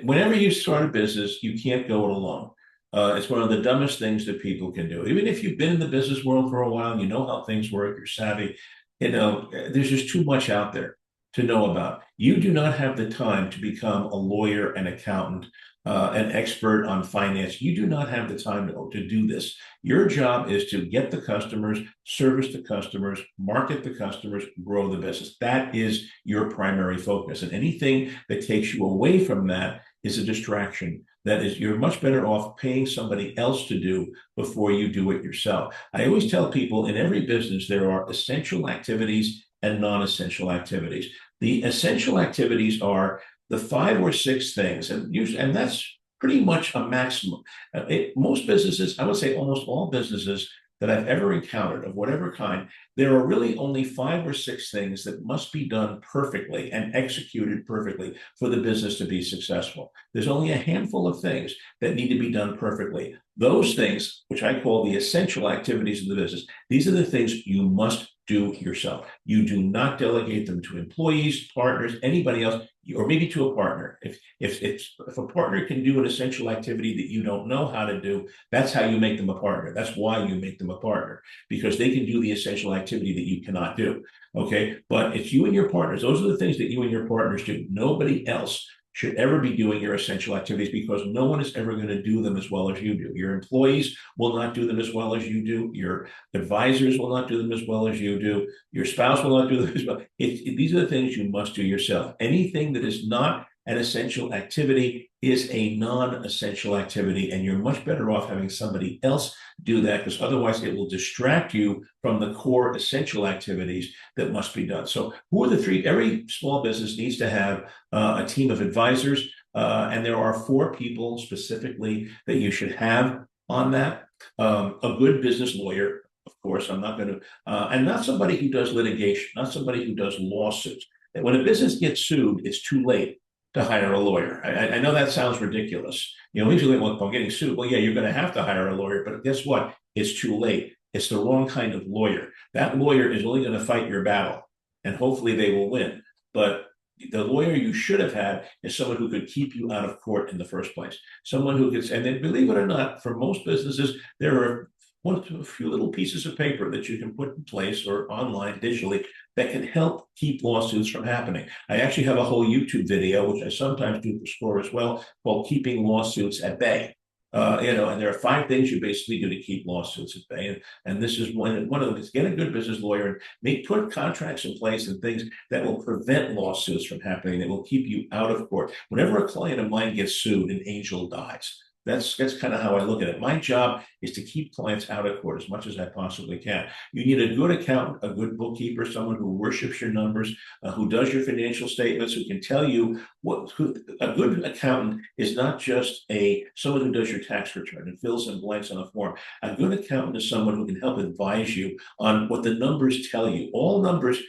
whenever you start a business, you can't go it alone. It's one of the dumbest things that people can do. Even if you've been in the business world for a while, you know how things work, you're savvy, there's just too much out there to know about. You do not have the time to become a lawyer, an accountant, an expert on finance. You do not have the time to do this. Your job is to get the customers, service the customers, market the customers, grow the business. That is your primary focus. And anything that takes you away from that is a distraction. That is, you're much better off paying somebody else to do before you do it yourself. I always tell people, in every business, there are essential activities and non-essential activities. The essential activities are the 5 or 6 things, and that's pretty much a maximum. Most businesses, I would say almost all businesses that I've ever encountered of whatever kind, there are really only 5 or 6 things that must be done perfectly and executed perfectly for the business to be successful. There's only a handful of things that need to be done perfectly. Those things, which I call the essential activities of the business, these are the things you must do yourself. You do not delegate them to employees, partners, anybody else, or maybe to a partner. If a partner can do an essential activity that you don't know how to do, that's how you make them a partner. That's why you make them a partner, because they can do the essential activity that you cannot do. Okay. But it's you and your partners. Those are the things that you and your partners do. Nobody else should ever be doing your essential activities, because no one is ever going to do them as well as you do. Your employees will not do them as well as you do. Your advisors will not do them as well as you do. Your spouse will not do them as well. These are the things you must do yourself. Anything that is not an essential activity is a non-essential activity, and you're much better off having somebody else do that, because otherwise it will distract you from the core essential activities that must be done. So who are the three? Every small business needs to have a team of advisors, and there are 4 people specifically that you should have on that. A good business lawyer, of course. I'm not going to, and not somebody who does litigation, not somebody who does lawsuits. When a business gets sued, it's too late to hire a lawyer. I know that sounds ridiculous. Usually, well, if I'm getting sued, well, yeah, you're going to have to hire a lawyer, but guess what? It's too late. It's the wrong kind of lawyer. That lawyer is only going to fight your battle, and hopefully they will win. But the lawyer you should have had is someone who could keep you out of court in the first place. Someone who gets, and then believe it or not, for most businesses, there are a few little pieces of paper that you can put in place or online digitally that can help keep lawsuits from happening. I actually have a whole YouTube video, which I sometimes do for SCORE as well, called Keeping Lawsuits at Bay. And there are 5 things you basically do to keep lawsuits at bay. And this is one of them is get a good business lawyer and put contracts in place and things that will prevent lawsuits from happening, that will keep you out of court. Whenever a client of mine gets sued, an angel dies. That's kind of how I look at it. My job is to keep clients out of court as much as I possibly can. You need a good accountant, a good bookkeeper, someone who worships your numbers, who does your financial statements, who can tell you a good accountant is not just someone who does your tax return and fills in blanks on a form. A good accountant is someone who can help advise you on what the numbers tell you. All numbers,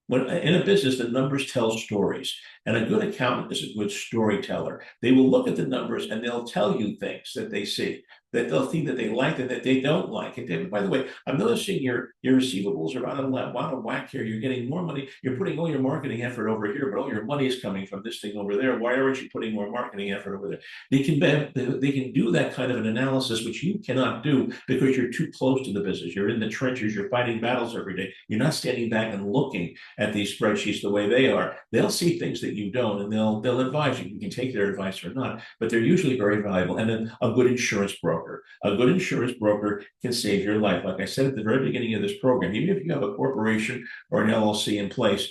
when in a business, the numbers tell stories, and a good accountant is a good storyteller. They will look at the numbers and they'll tell you things that they see, that they'll see that they like and that they don't like. And by the way, I'm noticing your receivables are out of whack here. You're getting more money. You're putting all your marketing effort over here, but all your money is coming from this thing over there. Why aren't you putting more marketing effort over there? They can do that kind of an analysis, which you cannot do because you're too close to the business. You're in the trenches. You're fighting battles every day. You're not standing back and looking at these spreadsheets the way they are. They'll see things that you don't, and they'll advise you. You can take their advice or not, but they're usually very valuable. And then a good insurance broker. A good insurance broker can save your life. Like I said at the very beginning of this program, even if you have a corporation or an LLC in place,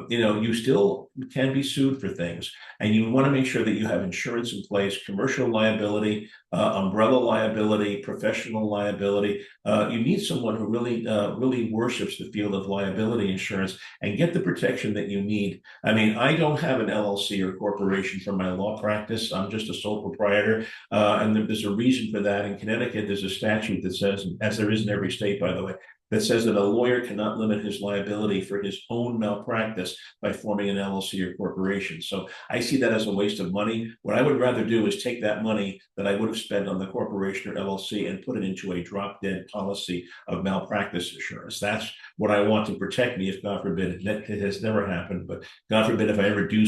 you still can be sued for things, and you want to make sure that you have insurance in place, commercial liability, umbrella liability, professional liability. You need someone who really worships the field of liability insurance and get the protection that you need. I mean, I don't have an LLC or corporation for my law practice. I'm just a sole proprietor, and there's a reason for that. In Connecticut, there's a statute that says, as there is in every state, by the way, that says that a lawyer cannot limit his liability for his own malpractice by forming an LLC or corporation. So I see that as a waste of money. What I would rather do is take that money that I would have spent on the corporation or LLC and put it into a drop-dead policy of malpractice insurance. That's what I want to protect me if, God forbid, it has never happened, but God forbid if I ever do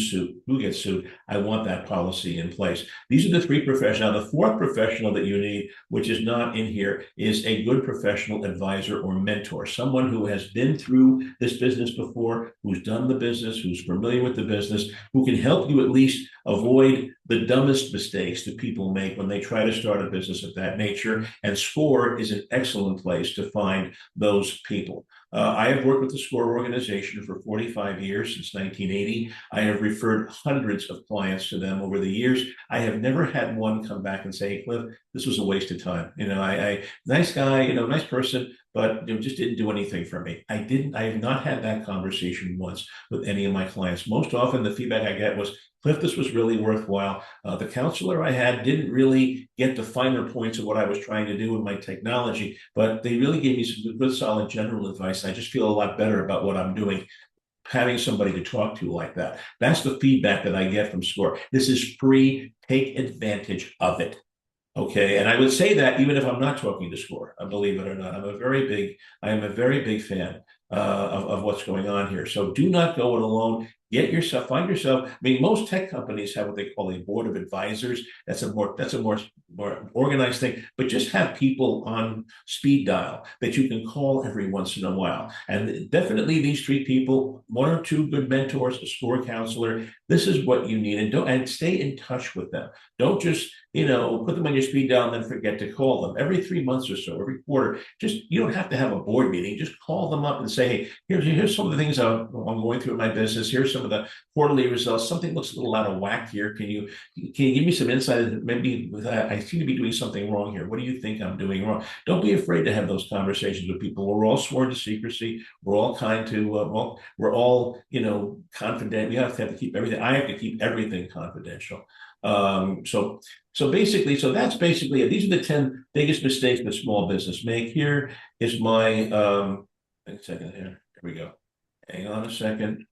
get sued, I want that policy in place. These are the 3 professionals. Now, the 4th professional that you need, which is not in here, is a good professional advisor or mentor, someone who has been through this business before, who's done the business, who's familiar with the business, who can help you at least avoid the dumbest mistakes that people make when they try to start a business of that nature. And SCORE is an excellent place to find those people. I have worked with the SCORE organization for 45 years, since 1980. I have referred hundreds of clients to them over the years. I have never had one come back and say, hey, Cliff, this was a waste of time. Nice guy, nice person, but it just didn't do anything for me. I have not had that conversation once with any of my clients. Most often the feedback I get was, Cliff, this was really worthwhile. The counselor I had didn't really get the finer points of what I was trying to do with my technology, but they really gave me some good, solid general advice. I just feel a lot better about what I'm doing having somebody to talk to like that. That's the feedback that I get from SCORE. This is free. Take advantage of it. Okay. And I would say that even if I'm not talking to SCORE, believe it or not, I am a very big fan of what's going on here. So do not go it alone. Find yourself. I mean, most tech companies have what they call a board of advisors. More organized thing, but just have people on speed dial that you can call every once in a while. And definitely these three people, one or two good mentors, a SCORE counselor, this is what you need. And stay in touch with them. Don't just, put them on your speed dial and then forget to call them. Every 3 months or so, every quarter, you don't have to have a board meeting. Just call them up and say, hey, here's some of the things I'm going through in my business. Here's some of the quarterly results. Something looks a little out of whack here. Can you give me some insight? Maybe I seem to be doing something wrong here. What do you think I'm doing wrong? Don't be afraid to have those conversations with people. We're all sworn to secrecy. We're all kind to, we're all, confident. We have to keep everything. I have to keep everything confidential. So that's basically it. These are the 10 biggest mistakes that small business make. Here is my, a second here. Here we go. Hang on a second.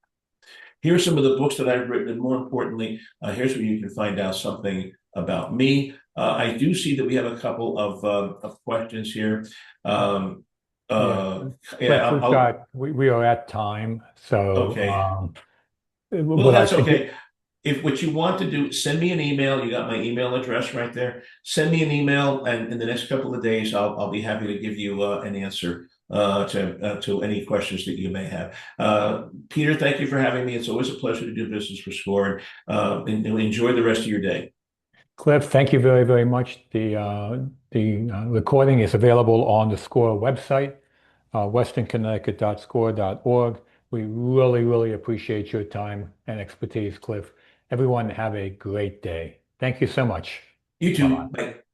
Here are some of the books that I've written, and more importantly, here's where you can find out something about me. I do see that we have a couple of questions here. Yeah. Yeah, Cliff, we are at time. So, okay. Well, what I that's suggest, okay. If what you want to do, send me an email. You got my email address right there. Send me an email, and in the next couple of days, I'll be happy to give you an answer to any questions that you may have. Peter, thank you for having me. It's always a pleasure to do business for SCORE, and enjoy the rest of your day. Cliff, thank you very, very much. The recording is available on the SCORE website, westernconnecticut.score.org. We really, really appreciate your time and expertise, Cliff. Everyone have a great day. Thank you so much. You Bye-bye. too. Bye.